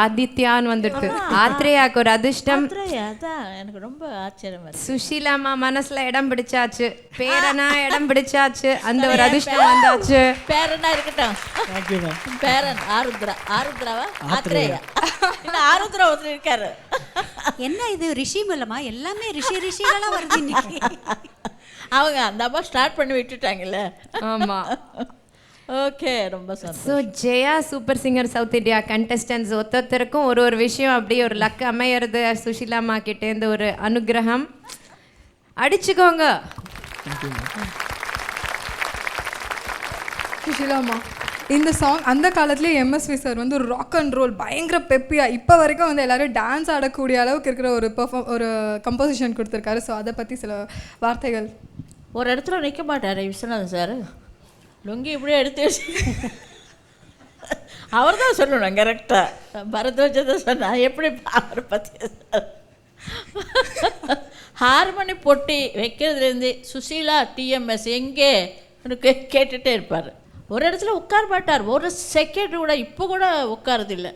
S3: ஆதித்யான்னு வந்துடுது. ஆத்ரேயாவுக்கு ஒரு அதிர்ஷ்டம்.
S7: அதான் எனக்கு ரொம்ப ஆச்சரியமா இருக்கு.
S3: சுஷீலாமா மனசுல இடம் பிடிச்சாச்சு, பேரனா இடம் பிடிச்சாச்சு, அந்த ஒரு அதிர்ஷ்டம் வந்தாச்சு.
S7: பேரனா இருக்கட்டும்.
S8: Thank you ma'am.
S7: பேரன் ஆருத்ராவா? ஆத்ரேயா. இல்ல ஆருத்ரா ஒருத்தர் இருக்காரு.
S4: என்ன இது ரிஷி மூலமா எல்லாமே ரிஷிகளா வருது இன்னைக்கு.
S7: அவங்க அந்த அம்மா ஸ்டார்ட் பண்ணி விட்டுட்டாங்கல்ல.
S3: ஆமா.
S7: ஓகே, ரொம்ப சந்தோஷம்.
S3: So Jaya super singer South India contestants ஒருத்தருக்கும் ஒரு விஷயம் அப்படியே ஒரு லக் அமையிறது. சுஷீலாமா கிட்டேருந்து ஒரு அனுகிரகம். அடிச்சுக்கோங்க.
S1: சுஷீலாமா, இந்த சாங் அந்த காலத்துலேயே எம்எஸ்வி சார் வந்து ஒரு ராக் அண்ட் ரோல் பயங்கர பெப்பியாக இப்போ வரைக்கும் வந்து எல்லோரும் டான்ஸ் ஆடக்கூடிய அளவுக்கு இருக்கிற ஒரு கம்போசிஷன் கொடுத்துருக்காரு. ஸோ அதை பற்றி சில வார்த்தைகள்.
S7: ஒரு இடத்துல நிற்க மாட்டார் விஸ்வநாதன் சார். லுங்கி இப்படியே எடுத்து வச்சு அவர் தான் சொல்லணும் கரெக்டாக. பரத்வாஜத்தை சொன்னால் எப்படி அவரை பற்றி ஹார்மோனி பொட்டி வைக்கிறதுலேருந்து சுசீலா டிஎம்எஸ் எங்கே கேட்டுகிட்டே இருப்பார். ஒரு இடத்துல உட்கார மாட்டார் ஒரு செகண்ட் கூட. இப்போ கூட உட்காரதில்லை.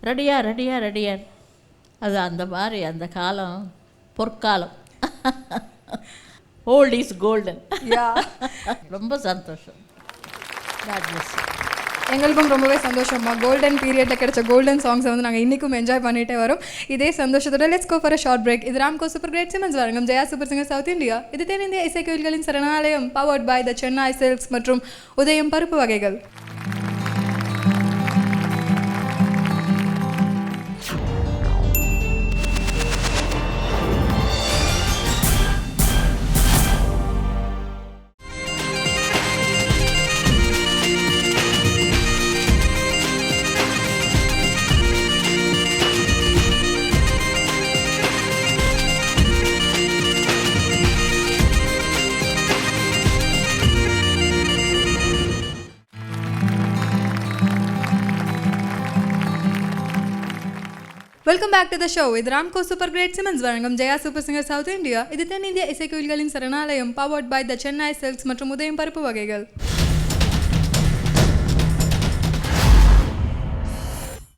S7: ரெடியா ரெடியா ரெடியா. அது அந்த மாதிரி அந்த காலம் பொற்காலம். Old is golden. ரொம்ப சந்தோஷம்.
S1: எங்களுக்கும் ரொம்பவே சந்தோஷமா கோல்டன் பீரியடில் கிடைச்ச கோல்டன் சாங்ஸை வந்து நாங்கள் இன்றைக்கும் என்ஜாய் பண்ணிகிட்டே வரோம். இதே சந்தோஷத்தோட let's go for a short break. இது ராம்கோ சூப்பர் கிரேட் சிமெண்ட்ஸ் வழங்கும் Jaya super singer South India. இது தென்னிந்திய இசைக்கோயில்களின் சரணாலயம் powered by the Chennai silks மற்றும் உதயம் பருப்பு வகைகள். Welcome back to the show. இது ராம்கோ சூப்பர் கிரேட் சிமெண்ட்ஸ் வழங்கும் Jaya super singer South India. இது தென்னிந்திய இசைக்கோயில்களின் சரணாலயம் powered by the Chennai silks மற்றும் உதயம் பருப்பு வகைகள்.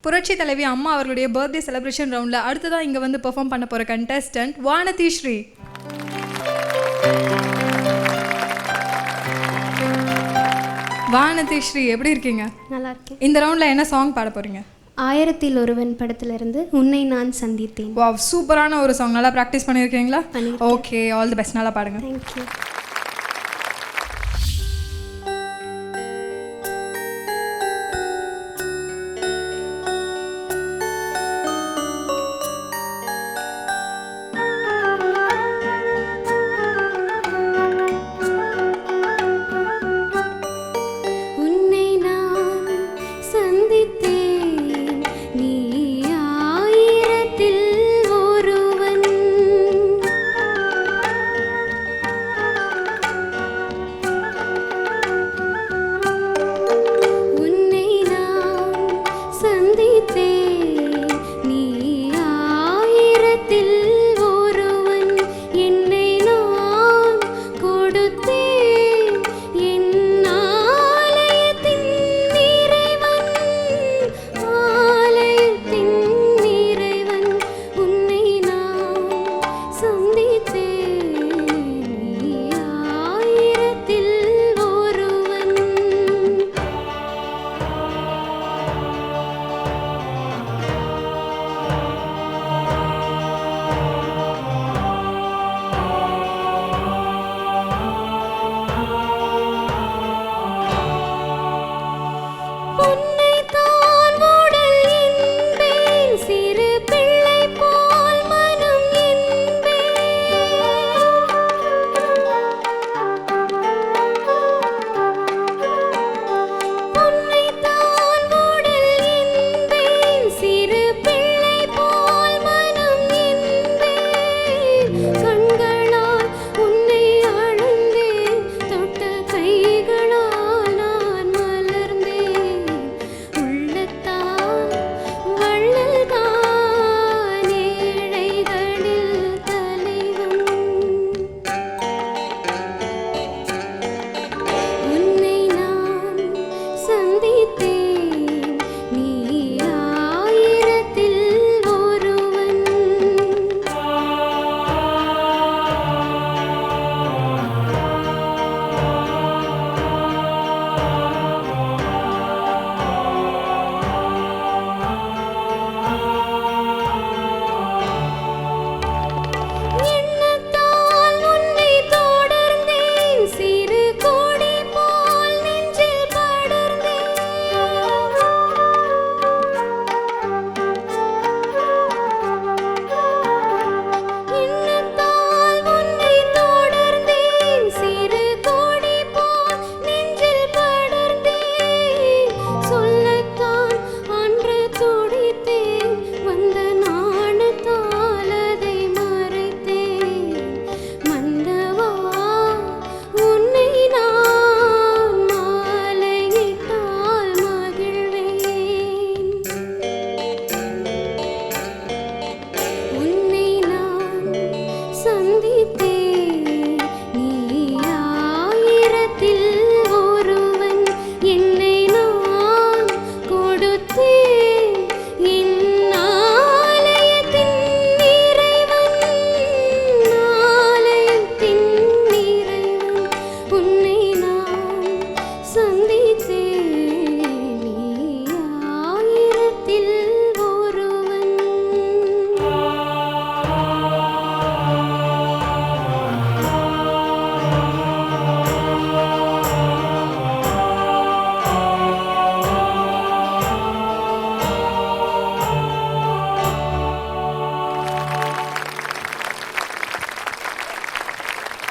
S1: புரட்சி தலைவி அம்மா அவர்களுடைய பர்த்டே செலிப்ரேஷன் ரவுண்டில் அடுத்ததான் இங்கே வந்து பெர்ஃபார்ம் பண்ண போகிற கண்டஸ்டன்ட் வானதி ஸ்ரீ. வானதி ஸ்ரீ, எப்படி இருக்கீங்க?
S5: நல்லா இருக்கேன்.
S1: இந்த ரவுண்டில் என்ன சாங் பாட போகிறீங்க?
S5: 1000ல் ஒருவன் படத்திலிருந்து உன்னை நான் சந்தித்தேன்.
S1: வாவ், சூப்பரான ஒரு சாங். நல்லா ப்ராக்டிஸ் பண்ணியிருக்கீங்களா? Okay, all the best. நல்லா பாடுங்க.
S5: தேங்க்யூ.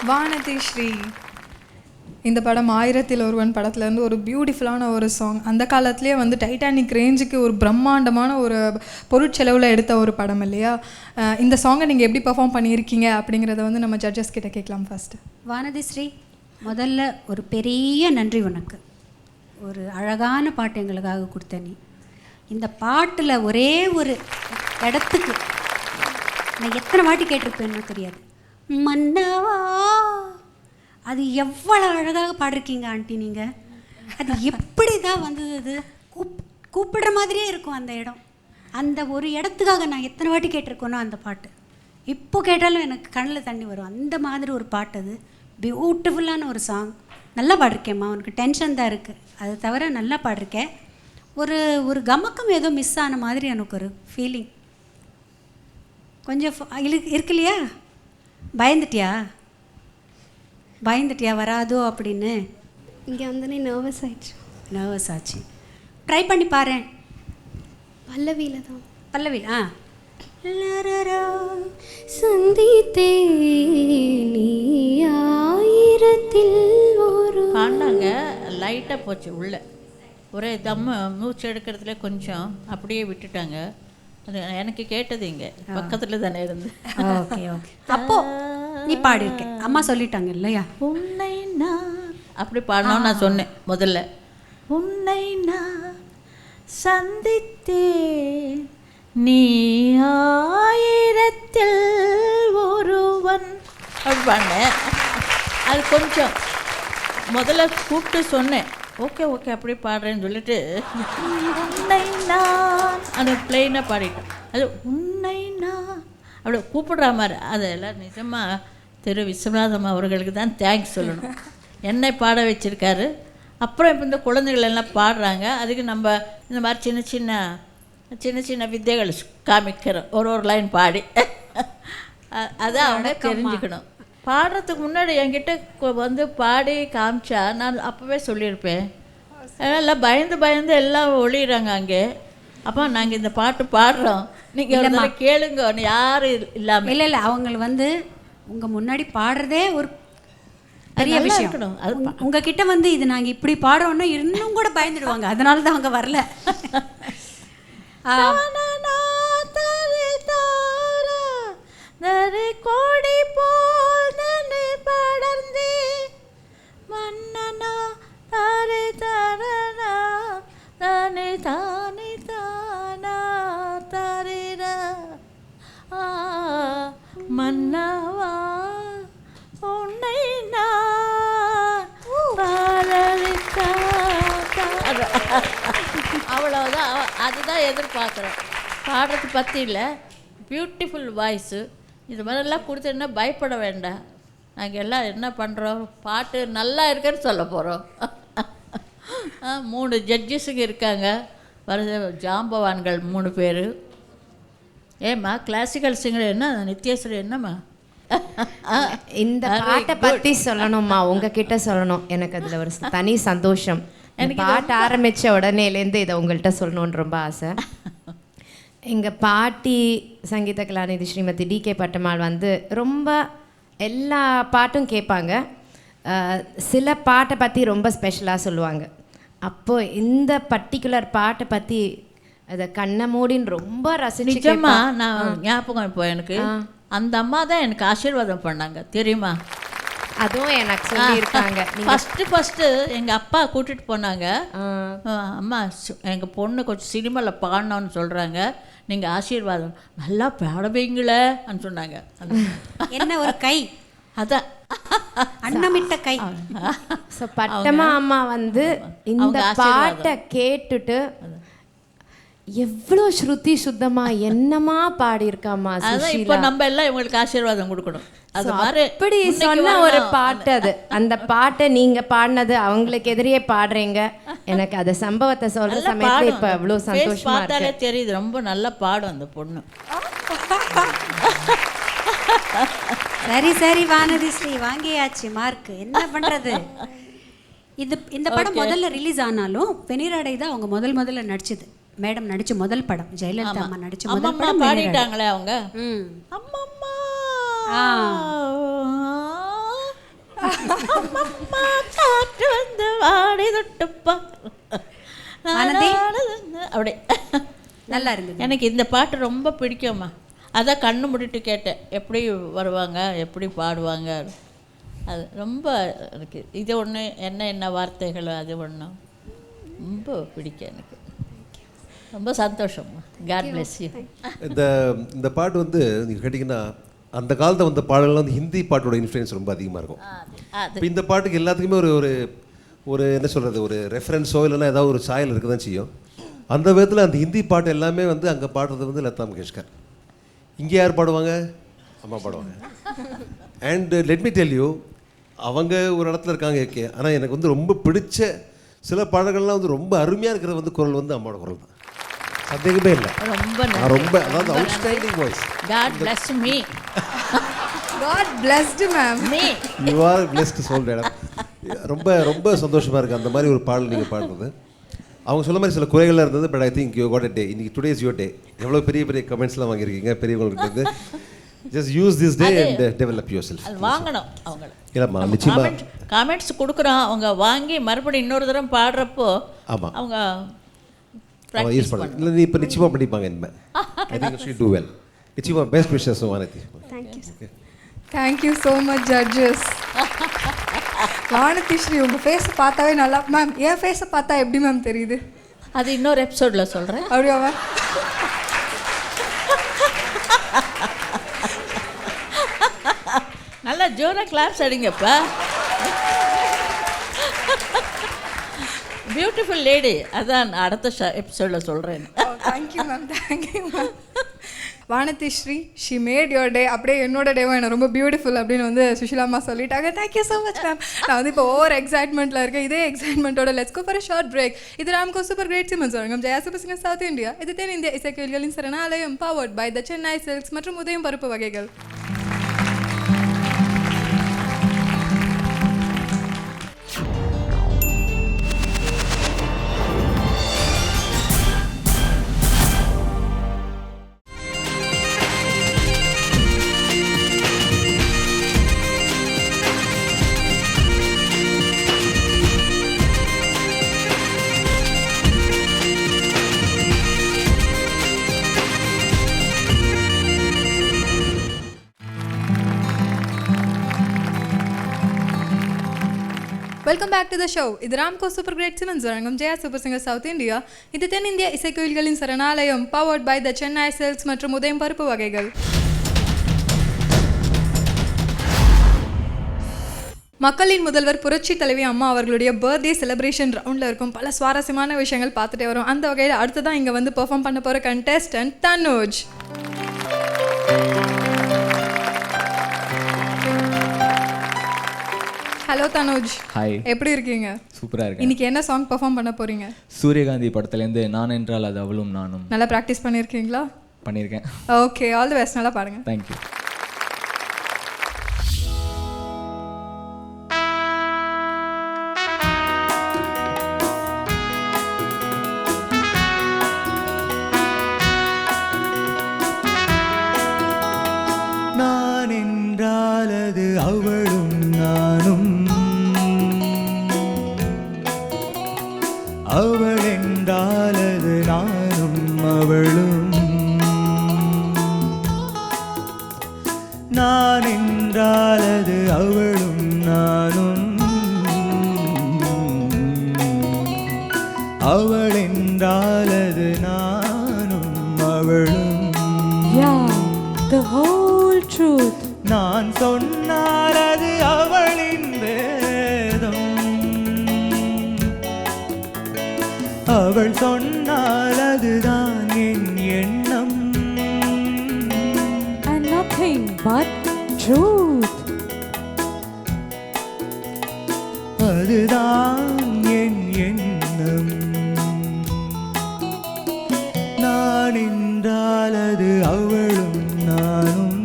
S1: வானதி ஸ்ரீ. இந்த படம் 1000 படத்துலேருந்து ஒரு பியூட்டிஃபுல்லான ஒரு சாங். அந்த காலத்துலேயே வந்து டைட்டானிக் ரேஞ்சுக்கு ஒரு பிரம்மாண்டமான ஒரு பொருட்செலவில் எடுத்த ஒரு படம் இல்லையா? இந்த சாங்கை நீங்கள் எப்படி பெர்ஃபார்ம் பண்ணியிருக்கீங்க அப்படிங்கிறத வந்து நம்ம ஜட்ஜஸ் கிட்ட கேட்கலாம் ஃபர்ஸ்ட்டு.
S4: வானதி ஸ்ரீ, முதல்ல ஒரு பெரிய நன்றி உனக்கு. ஒரு அழகான பாட்டு எங்களுக்காக கொடுத்த நீ. இந்த பாட்டில் ஒரே ஒரு இடத்துக்கு நான் எத்தனை வாட்டி கேட்டிருப்பேன்னு தெரியாது. மன்னவா, அது எவ்வளோ அழகாக பாடிருக்கீங்க ஆண்டி நீங்கள். அது எப்படி தான் வந்தது? அது கூப்பிடுற மாதிரியே இருக்கும் அந்த இடம். அந்த ஒரு இடத்துக்காக நான் எத்தனை வாட்டி கேட்டிருக்கோனோ அந்த பாட்டு. இப்போ கேட்டாலும் எனக்கு கண்ணில் தண்ணி வரும். அந்த மாதிரி ஒரு பாட்டு. அது பியூட்டிஃபுல்லான ஒரு சாங். நல்லா பாடிருக்கேம்மா. உனக்கு டென்ஷன் தான் இருக்குது, அது தவிர நல்லா பாடிருக்கேன். ஒரு கமக்கம் ஏதோ மிஸ் ஆன மாதிரி எனக்கு ஒரு ஃபீலிங் கொஞ்சம் இருக்கு இல்லையா? பயந்துட்டியா வராதோ அப்படின்னு?
S9: இங்கே வந்தோடனே
S4: நர்வஸ் ஆச்சு. ட்ரை பண்ணி பாரு.
S9: பல்லவியில் தான்.
S4: பல்லவி
S9: சந்தித்தே நீ 1000
S7: பாடினாங்க. லைட்டாக போச்சு உள்ளே. ஒரே தம்மு மூச்சு எடுக்கிறதுல கொஞ்சம் அப்படியே விட்டுட்டாங்க. அது எனக்கு கேட்டது இங்கே பக்கத்தில் தானே இருந்து.
S4: Okay okay. அப்போ நீ பாடிருக்கேன், அம்மா சொல்லிட்டாங்க இல்லையா?
S7: உன்னை நான் அப்படி பாடணும்னு நான் சொன்னேன் முதல்ல. உன்னை நான் சந்தித்தேன் நீ 1000 அப்படி பாடினேன். அது கொஞ்சம் முதல்ல கூப்பிட்டு சொன்னேன். ஓகே ஓகே அப்படி பாடுறேன்னு சொல்லிட்டு உன்னை நான் அந்த பிளெயினாக பாடிட்டேன். அது உன்னை நான் அப்படி கூப்பிடுற மாதிரி. அதெல்லாம் நிஜமாக திரு விஸ்வநாதம் அவர்களுக்கு தான் தேங்க்ஸ் சொல்லணும். என்னை பாட வச்சுருக்காரு. அப்புறம் இப்போ இந்த குழந்தைகள் எல்லாம் பாடுறாங்க. அதுக்கு நம்ம இந்த மாதிரி சின்ன சின்ன வித்தைகள் காமிக்கிறோம். ஒரு லைன் பாடி அதை அவங்க தெரிஞ்சுக்கணும். பாடுறதுக்கு முன்னாடி என்கிட்ட வந்து பாடி காமிச்சா நான் அப்போவே சொல்லியிருப்பேன். எல்லாம் பயந்து எல்லாம் ஒளிகிறாங்க அங்கே. அப்போ நாங்கள் இந்த பாட்டு பாடுறோம், நீங்கள் கேளுங்க யாரும் இல்லாமல்.
S4: இல்லை அவங்கள வந்து உங்கள் முன்னாடி பாடுறதே ஒரு பெரிய விஷயம் இருக்கணும். அது உங்ககிட்ட வந்து இது நாங்கள் இப்படி பாடுறோன்னா இன்னும் கூட பயந்துடுவாங்க. அதனால தான் அவங்க வரல.
S7: கோடி போல் படர்ந்தே மன்னனா தாரே தாரனா தானே தானே தானா தாரேரா மன்னவா உன்னை நான் பாரளித்தா. அவ்வளோதான். அதுதான் எதிர்பார்க்குறோம். பாடுறது பற்றி இல்லை, பியூட்டிஃபுல் வாய்ஸு. இது மாதிரிலாம் கொடுத்தோன்னா பயப்பட வேண்டாம். நாங்கள் எல்லாம் என்ன பண்ணுறோம், பாட்டு நல்லா இருக்குன்னு சொல்ல போகிறோம். 3 ஜட்ஜஸுங்க இருக்காங்க, ஜாம்பவான்கள் 3 பேர். ஏம்மா கிளாசிக்கல் சிங்கர் என்ன நித்யஸ்ரீ என்னம்மா?
S3: இந்த பாட்டை பற்றி சொல்லணும்மா, உங்ககிட்ட சொல்லணும். எனக்கு அதில் ஒரு தனி சந்தோஷம். எனக்கு பாட்டு ஆரம்பித்த உடனேலேருந்து இதை உங்கள்கிட்ட சொல்லணுன்னு ரொம்ப ஆசை. எங்கள் பாட்டி சங்கீத கலாநிதி ஸ்ரீமதி DK பட்டம்மாள் வந்து ரொம்ப எல்லா பாட்டும் கேட்பாங்க. சில பாட்டை பற்றி ரொம்ப ஸ்பெஷலாக சொல்லுவாங்க. அப்போது இந்த பர்டிகுலர் பாட்டை பற்றி அதை கண்ணை மூடின்னு ரொம்ப
S7: ரசிச்சுமா. நான் ஞாபகம் இப்போ எனக்கு அந்த அம்மா தான் எனக்கு ஆசீர்வாதம் பண்ணாங்க தெரியுமா?
S3: அதுவும் எனக்கு சொல்லியிருக்காங்க.
S7: ஃபஸ்ட்டு எங்கள் அப்பா கூட்டிகிட்டு போனாங்க. அம்மா எங்கள் பொண்ணு கொஞ்சம் சினிமாவில் பாடணும்னு சொல்கிறாங்க, நீங்கள் ஆசீர்வாதம் நல்லா பாடுவீங்களே அப்படின்னு சொன்னாங்க.
S4: என்ன ஒரு கை,
S7: அதான்
S4: அன்னமிட்ட கை.
S3: ஸோ பட்டம்மா அம்மா வந்து இந்த பாட்டை கேட்டுட்டு எவ்வளோ ஸ்ருதி சுத்தமா என்னமா பாடியிருக்காமா.
S7: இப்போ நம்ம எல்லாம் இவங்களுக்கு ஆசீர்வாதம் கொடுக்கணும். அது மாதிரி
S3: இப்படி சொன்ன ஒரு பாட்டு அது. அந்த பாட்டை நீங்க பாடினது அவங்களுக்கு எதிரியே பாடுறீங்க. எனக்கு அந்த சம்பவத்தை சொல்ற சமயத்துல இப்ப அவ்வளோ சந்தோஷமா
S7: பார்த்தாலே தெரியுது, ரொம்ப நல்லா பாடும் அந்த பொண்ணு.
S4: சரி வானதி ஸ்ரீ வாங்கியாச்சு மார்க். என்ன பண்றது? இந்த படம் முதல்ல ரிலீஸ் ஆனாலும் வெண்ணிராடை தான் அவங்க முதல்ல நடிச்சது. மேடம் நடிச்ச முதல் படம், ஜெயலலிதா அம்மா நடிச்ச முதல் படம்
S7: பாடிட்டாங்களே அவங்க. அம்மம்மா காற்று வந்து வாடி தொட்டுப்பா
S4: ஆனந்தி?
S7: அப்படி
S4: நல்லா இருந்தது.
S7: எனக்கு இந்த பாட்டு ரொம்ப பிடிக்கும்மா. அதான் கண்ணு மூடிட்டு கேட்டேன் எப்படி வருவாங்க எப்படி பாடுவாங்க. அது ரொம்ப எனக்கு இது ஒன்று என்ன வார்த்தைகள் அது ஒன்று ரொம்ப பிடிக்கும் எனக்கு. ரொம்ப சந்தோஷம்மா. God bless you.
S2: இந்த பாட்டு வந்து நீங்கள் கேட்டிங்கன்னா அந்த காலத்தில் வந்த பாடல்கள் வந்து ஹிந்தி பாட்டோட இன்ஃப்ளூயன்ஸ் ரொம்ப அதிகமாக இருக்கும். இப்போ இந்த பாட்டுக்கு எல்லாத்துக்குமே ஒரு ஒரு என்ன சொல்கிறது, ஒரு ரெஃபரன்ஸோ இல்லைன்னா ஏதாவது ஒரு சாயல் இருக்க தான் செய்யும். அந்த விதத்தில் அந்த ஹிந்தி பாட்டு எல்லாமே வந்து அங்கே பாடுறது வந்து லதா மங்கேஷ்கர். இங்கே யார் பாடுவாங்க? அம்மா பாடுவாங்க. And let me tell you, அவங்க ஒரு இடத்துல இருக்காங்க ஓகே, ஆனால் எனக்கு வந்து ரொம்ப பிடிச்ச சில பாடல்கள்லாம் வந்து ரொம்ப அருமையாக இருக்கிறது வந்து குரல் வந்து அம்மாவோட குரல் தான், சந்தேகமே இல்லை. ரொம்ப அதாவது outstanding voice.
S7: God bless me.
S1: God blessed ma'am.
S7: Me.
S2: You are blessed soul madam. ரொம்ப ரொம்ப சந்தோஷமாக இருக்குது அந்த மாதிரி ஒரு பாடல் நீங்கள் பாடுறது. அவங்க சொல்ல மாதிரி சில குறைகளாக இருந்தது, but I think you got a day. இன்னைக்கு டுடே இஸ் யுவர் டே. எவ்வளோ பெரிய பெரிய கமெண்ட்ஸ்லாம் வாங்கியிருக்கீங்க பெரியவங்களுக்கு வந்து. Just use this day and develop your self.
S7: அது வாங்கணும் அவங்க.
S2: இல்லைம்மா நிச்சயமாக
S7: காமெண்ட்ஸ் கொடுக்குறோம், அவங்க வாங்கி மறுபடியும் இன்னொரு தடவை பாடுறப்போ
S2: ஆமாம்
S7: அவங்க
S2: யூஸ் பண்ண இல்லை, நீ இப்போ நிச்சயமாக படிப்பாங்க இனிமேல். I think she do well. நிச்சயமாக best wishes Vanathi.
S1: Thank you so much judges. Vanathi Sri உங்கள் ஃபேஸை பார்த்தாவே நல்லா மேம். என் ஃபேஸை பார்த்தா எப்படி மேம் தெரியுது?
S7: அது இன்னொரு எபிசோடில் சொல்கிறேன்.
S1: அப்படியா மேம்?
S7: நல்லா ஜோராக கிளாப்ஸ் அடிங்கப்பா. Beautiful lady. அதான் அடுத்த எபிசோடில் சொல்கிறேன்.
S1: Thank you ma'am. Thank you ma'am. Vanathi Sri she made your day. அப்படியே என்னோட டேவும் என்ன ரொம்ப பியூட்டிஃபுல் அப்படின்னு வந்து சுஷிலாமா சொல்லிட்டாங்க. Thank you so much ma'am. நான் வந்து இப்போ ஓவர் எக்ஸைட்மெண்ட்டில் இருக்கேன். இதே எக்ஸைட்மெண்ட்டோட let's go for short break. இது ராம்கோ சூப்பர் கிரேட் சிமன்ஸ் வழங்கும் Jaya super singer South India. இது தென் இந்திய இசைக்கோயில்களின் சரணாலயம் powered by the Chennai silks மற்றும் உதயம் பருப்பு வகைகள். Welcome back to the show. இது ராம்கோ சூப்பர் கிரேட் சிமன்ஸ் வழங்கும் Jaya super singer South India. இது தென்னிந்திய இசைக்கோயில்களின் சரணாலயம் powered by the Chennai silks மற்றும் உதயம் பருப்பு வகைகள். மக்களின் முதல்வர் புரட்சி தலைவி அம்மா அவர்களுடைய பர்த்டே செலிப்ரேஷன் ரவுண்டில் இருக்கும் பல சுவாரஸ்யமான விஷயங்கள் பார்த்துட்டே வரும். அந்த வகையில் அடுத்ததான் இங்கே வந்து பெர்ஃபார்ம் பண்ண போகிற contestant Tanuj. Hello Tanuj.
S10: Hi.
S1: எப்படி இருக்கீங்க?
S10: சூப்பராக இருக்கேன்.
S1: இன்னைக்கு என்ன சாங் பெர்ஃபார்ம் பண்ண போறீங்க?
S10: சூரியகாந்தி படத்துலேருந்து நான் என்றால் அது அவளும் நானும்.
S1: நல்லா ப்ராக்டிஸ் பண்ணியிருக்கீங்களா?
S10: பண்ணியிருக்கேன்.
S1: Okay, all the best. நல்லா பாடுங்க.
S10: தேங்க்யூ.
S11: நான் என்றால் அது அவளும் நானும், அவள் என்றால் அது நானும் அவளும், நான் என்றால் அது அவளும் நானும், அவள் என்றால் அது நானும் அவளும்.
S12: The whole truth.
S11: நான் சொன்னால் அது அவளின் வேதம், அவள் சொன்னால் அதுதான் என் எண்ணம்.
S12: And nothing but truth.
S11: அதுதான் என் எண்ணம். நான் என்றால் அது அவளும் நானும்,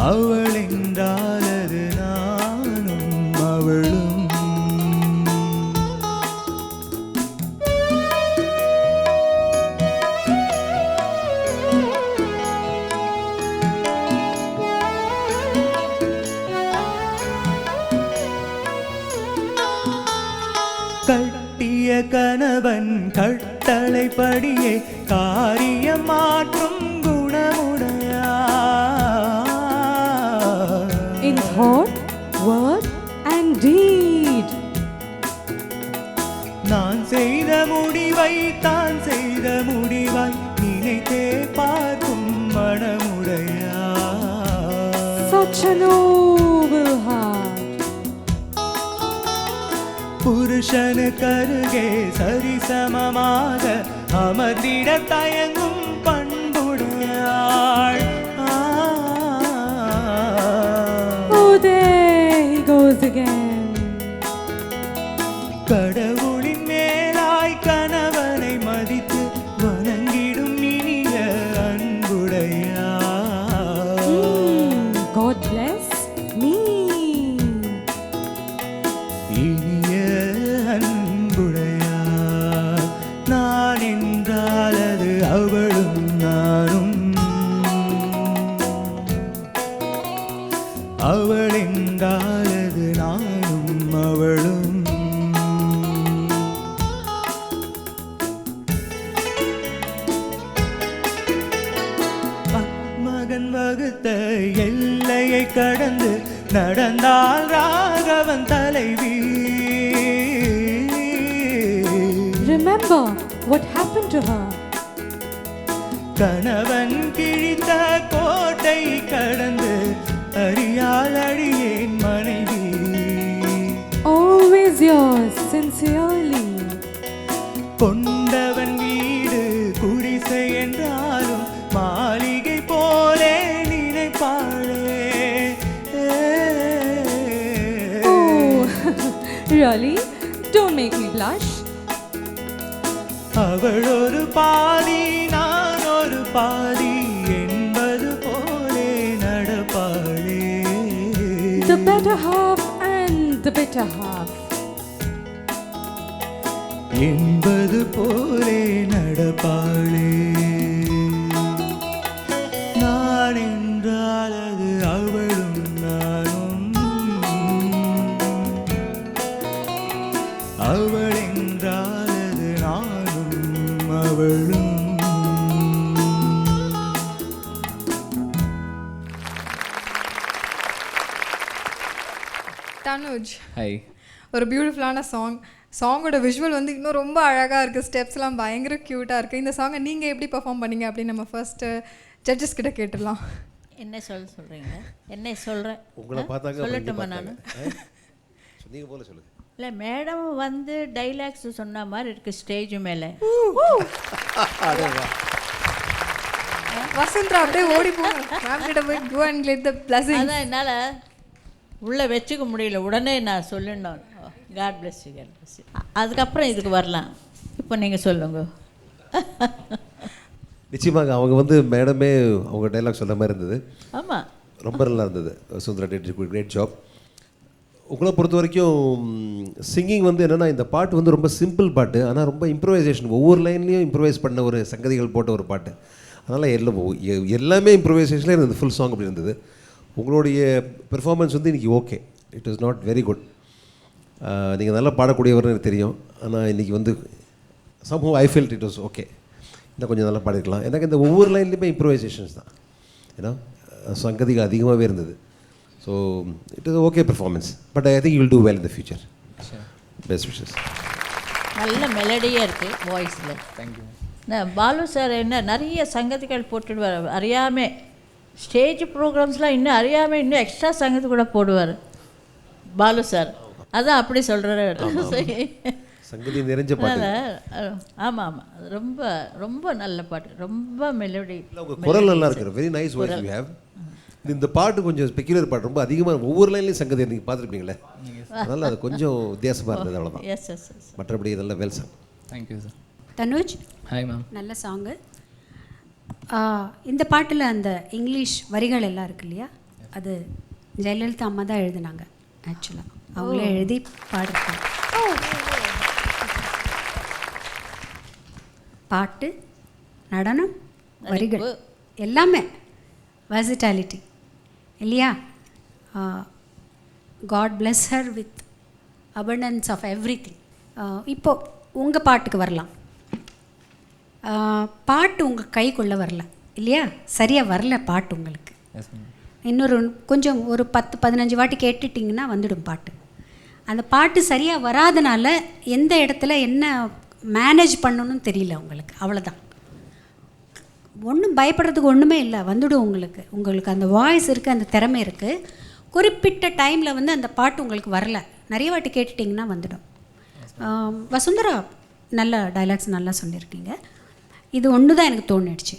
S11: அவள் என்றால் அது நானும் அவளும். கட்டிய கணவன் கட்டளைப்படியே காரியம் மாற்றும் குணமுடையார்.
S12: In thought, word and deed.
S11: நான் செய்த முடிவை தான் செய்த முடிவாய் நினைத்தே பார்க்கும் மனமுடையார்.
S12: Such a noble heart.
S11: புருஷனுக்கருகே சரிசமமாக அமர்ந்திட தயங்கும் பண்புடையாள்.
S12: Oh, there he goes again.
S11: கடவுளின் மேலாய் கணவனை மதித்து வணங்கிடும் இனிய அன்புடையாள்.
S12: God bless me.
S11: இனிய அன்புடையாள். நான் என்றால் அது அவளும் நானும், அவள் என்றால் அது நானும் அவளும். மகன் வகுத்த எல்லையை கடந்து நடந்தால் ராகவன் தலைவி.
S12: Remember what happened to her.
S11: கணவன் கிழித்த கோட்டை கடந்து அறியால் அழியேன் மனைவி.
S12: Always yours sincerely.
S11: கொண்டவன் வீடு குடிசை என்றாலும் மாளிகை போலே நினைப்பாளே.
S12: Oh, really? Don't make me blush.
S11: அவள் ஒரு பாதி நான் ஒரு பாதி என்பது போலே நடப்பாளே.
S12: The better half and the bitter half.
S11: என்பது போலே நடப்பாளே. நான் என்றால் அது அவளும் நானும், அவள் என்றால் அது நானும் அவளும்.
S1: தனுஜ்,
S10: ஹாய்.
S1: ஒரு பியூட்டிஃபுல்லான சாங்கோட விஷுவல் வந்து இன்னும் ரொம்ப அழகாக இருக்குது. ஸ்டெப்ஸ்லாம் பயங்கர க்யூட்டாக இருக்குது. இந்த சாங்கை நீங்கள் எப்படி பெர்ஃபார்ம் பண்ணீங்க அப்படின்னு நம்ம ஃபர்ஸ்ட்டு ஜட்ஜஸ் கிட்ட கேட்டுடலாம்.
S7: என்ன சொல்கிறீங்க? என்ன சொல்கிறேன்?
S2: உங்களை பார்த்தாங்க
S7: சொல்லட்டுமா நான்?
S2: நீங்கள் போல சொல்லுங்கள்.
S7: இல்லை, மேடம் வந்து டைலாக்ஸ் சொன்ன மாதிரி இருக்குது ஸ்டேஜ் மேலே.
S1: வசந்தரா அப்படியே ஓடி போங்க மேம் கிட்ட போய் go and get the blessing.
S7: அதான் என்னால் உள்ளே வச்சுக்க முடியல, உடனே நான் சொல்லணும். God bless you, God bless you. அதுக்கப்புறம் இதுக்கு வரலாம். இப்போ நீங்கள் சொல்லுங்க.
S2: நிச்சயமாக அவங்க வந்து மேடமே அவங்க டைலாக் சொல்கிற மாதிரி இருந்தது.
S7: ஆமாம்,
S2: ரொம்ப நல்லா இருந்தது. Sundara did great job. உங்களை பொறுத்த வரைக்கும் சிங்கிங் வந்து என்னென்னா, இந்த பாட்டு வந்து ரொம்ப சிம்பிள் பாட்டு, ஆனால் ரொம்ப இம்ப்ரூவைசேஷன், ஒவ்வொரு லைன்லேயும் இம்ப்ரூவைஸ் பண்ண ஒரு சங்கதிகள் போட்ட ஒரு பாட்டு. அதனால் எல்லாமே இம்ப்ரூவைசேஷன்லேயே இருந்தது. ஃபுல் சாங் அப்படி இருந்தது. உங்களுடைய பெர்ஃபார்மன்ஸ் வந்து இன்றைக்கி okay, it is not very good. நீங்கள் நல்லா பாடக்கூடியவர்னு எனக்கு தெரியும். ஆனால் இன்றைக்கி வந்து somehow I felt it was okay. இன்னும் கொஞ்சம் நல்லா பாடிருக்கலாம். எனக்கு இந்த ஒவ்வொரு லைன்லேயுமே இம்ப்ரூவைசேஷன்ஸ் தான், ஏன்னா சங்கதிகள் அதிகமாகவே இருந்தது. So it is okay performance. But I think you will do well in the future. Best wishes.
S7: நல்ல மெலடியாக இருக்குது வாய்ஸில்.
S10: தேங்க்யூ.
S7: பாலு சார் என்ன நிறைய சங்கதிகள் போட்டுட்டு வர, அறியாமல் ஸ்டேஜ் ப்ரோக்ராம்ஸ்லாம் இன்னும் அறியாமல் இன்னும் எக்ஸ்ட்ரா சங்கதி கூட போடுவார் பாலு சார். அதான் அப்படி சொல்கிறாரு.
S2: சங்கதி நிறைஞ்ச பாட்டு.
S7: ஆமாம் ஆமாம், அது ரொம்ப ரொம்ப நல்ல பாட்டு, ரொம்ப மெலடி.
S2: குரல் நல்லா இருக்கு. Very nice voice you have. இந்த பாட்டு கொஞ்சம் ஸ்பெக்குலர் பாட்டு, ரொம்ப அதிகமாக ஒவ்வொரு லைன்லேயும் சங்கதி நீங்கள் பார்த்துருப்பீங்களே, அதனால் அது கொஞ்சம் வித்தியாசமாக இருந்தது, அவ்வளோதான்.
S7: Yes yes yes.
S2: மற்றபடி நல்ல well song.
S10: Thank you sir.
S4: Tanuj,
S10: hi ma'am.
S4: நல்ல சாங்கு. இந்த பாட்டில் அந்த இங்கிலீஷ் வரிகள் எல்லாம் இருக்கு இல்லையா, அது ஜெயலலிதா அம்மா தான் எழுதினாங்க. ஆக்சுவலாக அவங்களே எழுதி பாடிருக்காங்க. பாட்டு, நடனம், வரிகள் எல்லாமே வெர்சிட்டாலிட்டி இல்லையா. God bless her with abundance of everything. இப்போது உங்கள் பாட்டுக்கு வரலாம். பாட்டு உங்கள் கைக்குள்ளே வரல இல்லையா, சரியாக வரல பாட்டு உங்களுக்கு. இன்னொரு கொஞ்சம் ஒரு 10-15 வாட்டி கேட்டுட்டிங்கன்னா வந்துடும் பாட்டு. அந்த பாட்டு சரியாக வராதனால எந்த இடத்துல என்ன மேனேஜ் பண்ணணும்னு தெரியல உங்களுக்கு, அவ்வளோதான். ஒன்றும் பயப்படுறதுக்கு ஒன்றுமே இல்லை, வந்துடும் உங்களுக்கு. உங்களுக்கு அந்த வாய்ஸ் இருக்குது, அந்த திறமை இருக்குது. குறிப்பிட்ட டைமில் வந்து அந்த பாட்டு உங்களுக்கு வரல, நிறைய வாட்டி கேட்டுட்டிங்கன்னா வந்துடும். வசுந்தரா நல்ல டைலாக்ஸ் நல்லா சொல்லியிருக்கீங்க. இது ஒன்று தான் எனக்கு தோணிடுச்சு.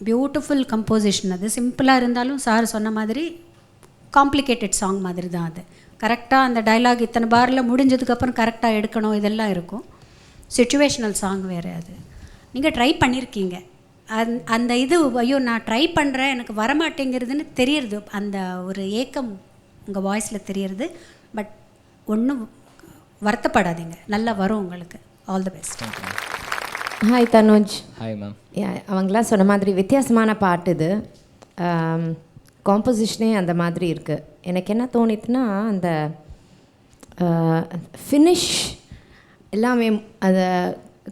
S4: Beautiful composition. அது சிம்பிளாக இருந்தாலும் சார் சொன்ன மாதிரி காம்ப்ளிகேட்டட் சாங் மாதிரி தான் அது. கரெக்டாக அந்த டைலாக் இத்தனை பாரில் முடிஞ்சதுக்கப்புறம் கரெக்டாக எடுக்கணும், இதெல்லாம் இருக்கும். சிச்சுவேஷ்னல் சாங் வேறு. அது நீங்கள் ட்ரை பண்ணியிருக்கீங்க. அந்த இது ஐயோ நான் ட்ரை பண்ணுறேன் எனக்கு வரமாட்டேங்கிறதுன்னு தெரியுது, அந்த ஒரு ஏக்கம் உங்கள் வாய்ஸில் தெரியுது. பட் ஒன்றும் வருத்தப்படாதீங்க, நல்லா வரும் உங்களுக்கு. All the best.
S3: Hi Tanuj.
S10: Hi ma'am.
S3: அவங்களாம் சொன்ன மாதிரி வித்தியாசமான பாட்டு இது. காம்போசிஷனே அந்த மாதிரி இருக்குது. எனக்கு என்ன தோணித்துன்னா அந்த ஃபினிஷ் எல்லாமே அந்த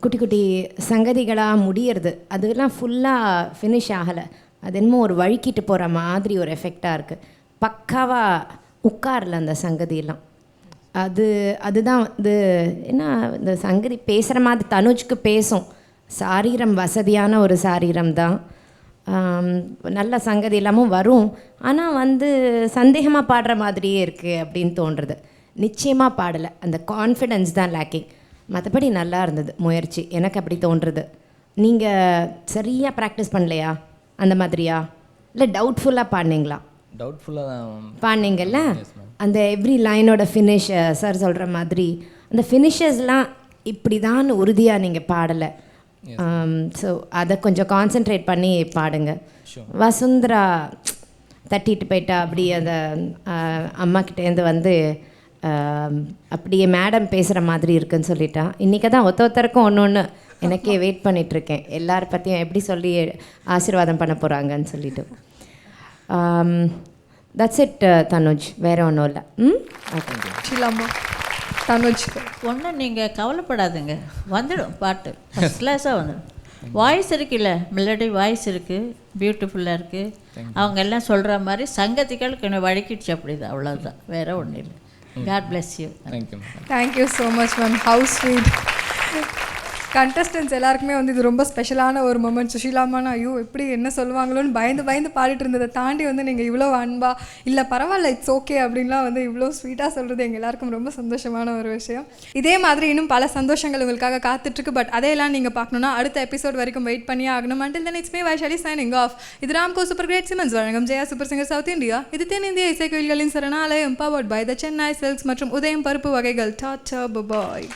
S3: குட்டி குட்டி சங்கதிகளாக முடியறது அதெல்லாம் ஃபுல்லாக ஃபினிஷ் ஆகலை. அது என்னமோ ஒரு வழுக்கிட்டு போகிற மாதிரி ஒரு எஃபெக்டாக இருக்குது. பக்காவாக உட்காரல அந்த சங்கதியெல்லாம். அதுதான் வந்து என்ன இந்த சங்கதி பேசுகிற மாதிரி தனுஜ்க்கு பேசும். சாரீரம் வசதியான ஒரு சாரீரம் தான், நல்ல சங்கதி எல்லாமும் வரும். ஆனால் வந்து சந்தேகமாக பாடுற மாதிரியே இருக்குது அப்படின்னு தோன்றுறது. நிச்சயமாக பாடலை, அந்த கான்ஃபிடென்ஸ் தான் லேக்கிங். மற்றபடி நல்லா இருந்தது முயற்சி, எனக்கு அப்படி தோன்றுறது. நீங்கள் சரியாக ப்ராக்டிஸ் பண்ணலையா அந்த மாதிரியா, இல்லை டவுட்ஃபுல்லாக பாடினீங்களா?
S10: டவுட்ஃபுல்லாக தான்
S3: பாடினீங்கல்ல. அந்த எவ்ரி லைனோட ஃபினிஷ் சார் சொல்கிற மாதிரி அந்த ஃபினிஷஸ்லாம் இப்படி தான் உறுதியாக நீங்கள் பாடலை. ஸோ அதை கொஞ்சம் கான்சென்ட்ரேட் பண்ணி பாடுங்க. வசுந்தரா தட்டிட்டு போயிட்டா அப்படி அந்த அம்மாக்கிட்டேருந்து வந்து அப்படியே மேடம் பேசுகிற மாதிரி இருக்குன்னு சொல்லிட்டா. இன்றைக்கி தான் ஒருத்தருக்கும் ஒன்று எனக்கே வெயிட் பண்ணிகிட்ருக்கேன், எல்லாரை பற்றியும் எப்படி சொல்லி ஆசீர்வாதம் பண்ண போகிறாங்கன்னு சொல்லிட்டு. தட்ஸ் இட் தனுஜ், வேறு ஒன்றும் இல்லை.
S1: ஷீலாம்மா தனுஜ்
S7: ஒன்றும் நீங்கள் கவலைப்படாதுங்க, வந்துடும் பாட்டு ஃபஸ்ட் கிளாஸாக வந்துடும். வாய்ஸ் இருக்குல்ல, மெலடி வாய்ஸ் இருக்குது, பியூட்டிஃபுல்லாக இருக்குது. அவங்க எல்லாம் சொல்கிற மாதிரி சங்கதிகளுக்கு என்ன வழக்கிடுச்சு, அப்படி தான், அவ்வளோதான், வேறு ஒன்றும் இல்லை. God bless you.
S1: Thank you so much ma'am. How sweet. Contestants எல்லாருக்குமே வந்து இது ரொம்ப ஸ்பெஷலான ஒரு மூமெண்ட். சுஷீலாமானா ஐயோ எப்படி என்ன சொல்லுவாங்களோன்னு பயந்து பாடிட்டு இருந்ததை தாண்டி வந்து நீங்கள் இவ்வளோ அன்பா இல்லை பரவாயில்ல இட்ஸ் ஓகே அப்படின்லாம் வந்து இவ்வளோ ஸ்வீட்டாக சொல்கிறது எங்கள் எல்லாருக்கும் ரொம்ப சந்தோஷமான ஒரு விஷயம். இதே மாதிரி இன்னும் பல சந்தோஷங்கள் உங்களுக்காக காத்துட்ருக்கு. பட் அதையெல்லாம் நீங்கள் பார்க்கணுன்னா அடுத்த எபிசோட் வரைக்கும் வெயிட் பண்ணியே ஆகணும். Until then it's me Vaishali signing off. இது ராம்கோ சூப்பர் கிரேட் சிமெண்ட்ஸ் வழங்கும் Jaya super singer South India. இது தென்னிந்திய இசைக்கோயில்களின் சரணாலயம் powered by the Chennai silks மற்றும் உதயம் பருப்பு வகைகள். டாடா பாய்.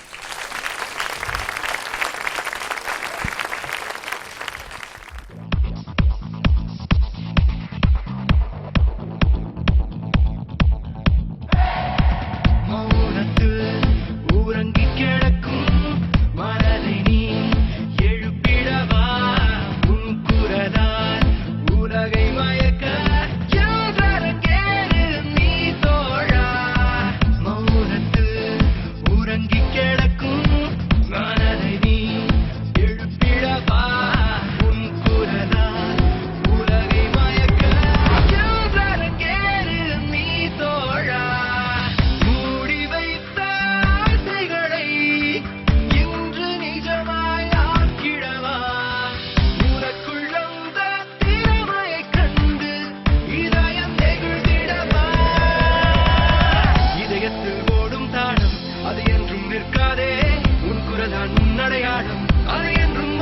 S11: அது என்றும் நிற்காதே, உன் குரல் தான் உன்னடையாளம், அது என்றும்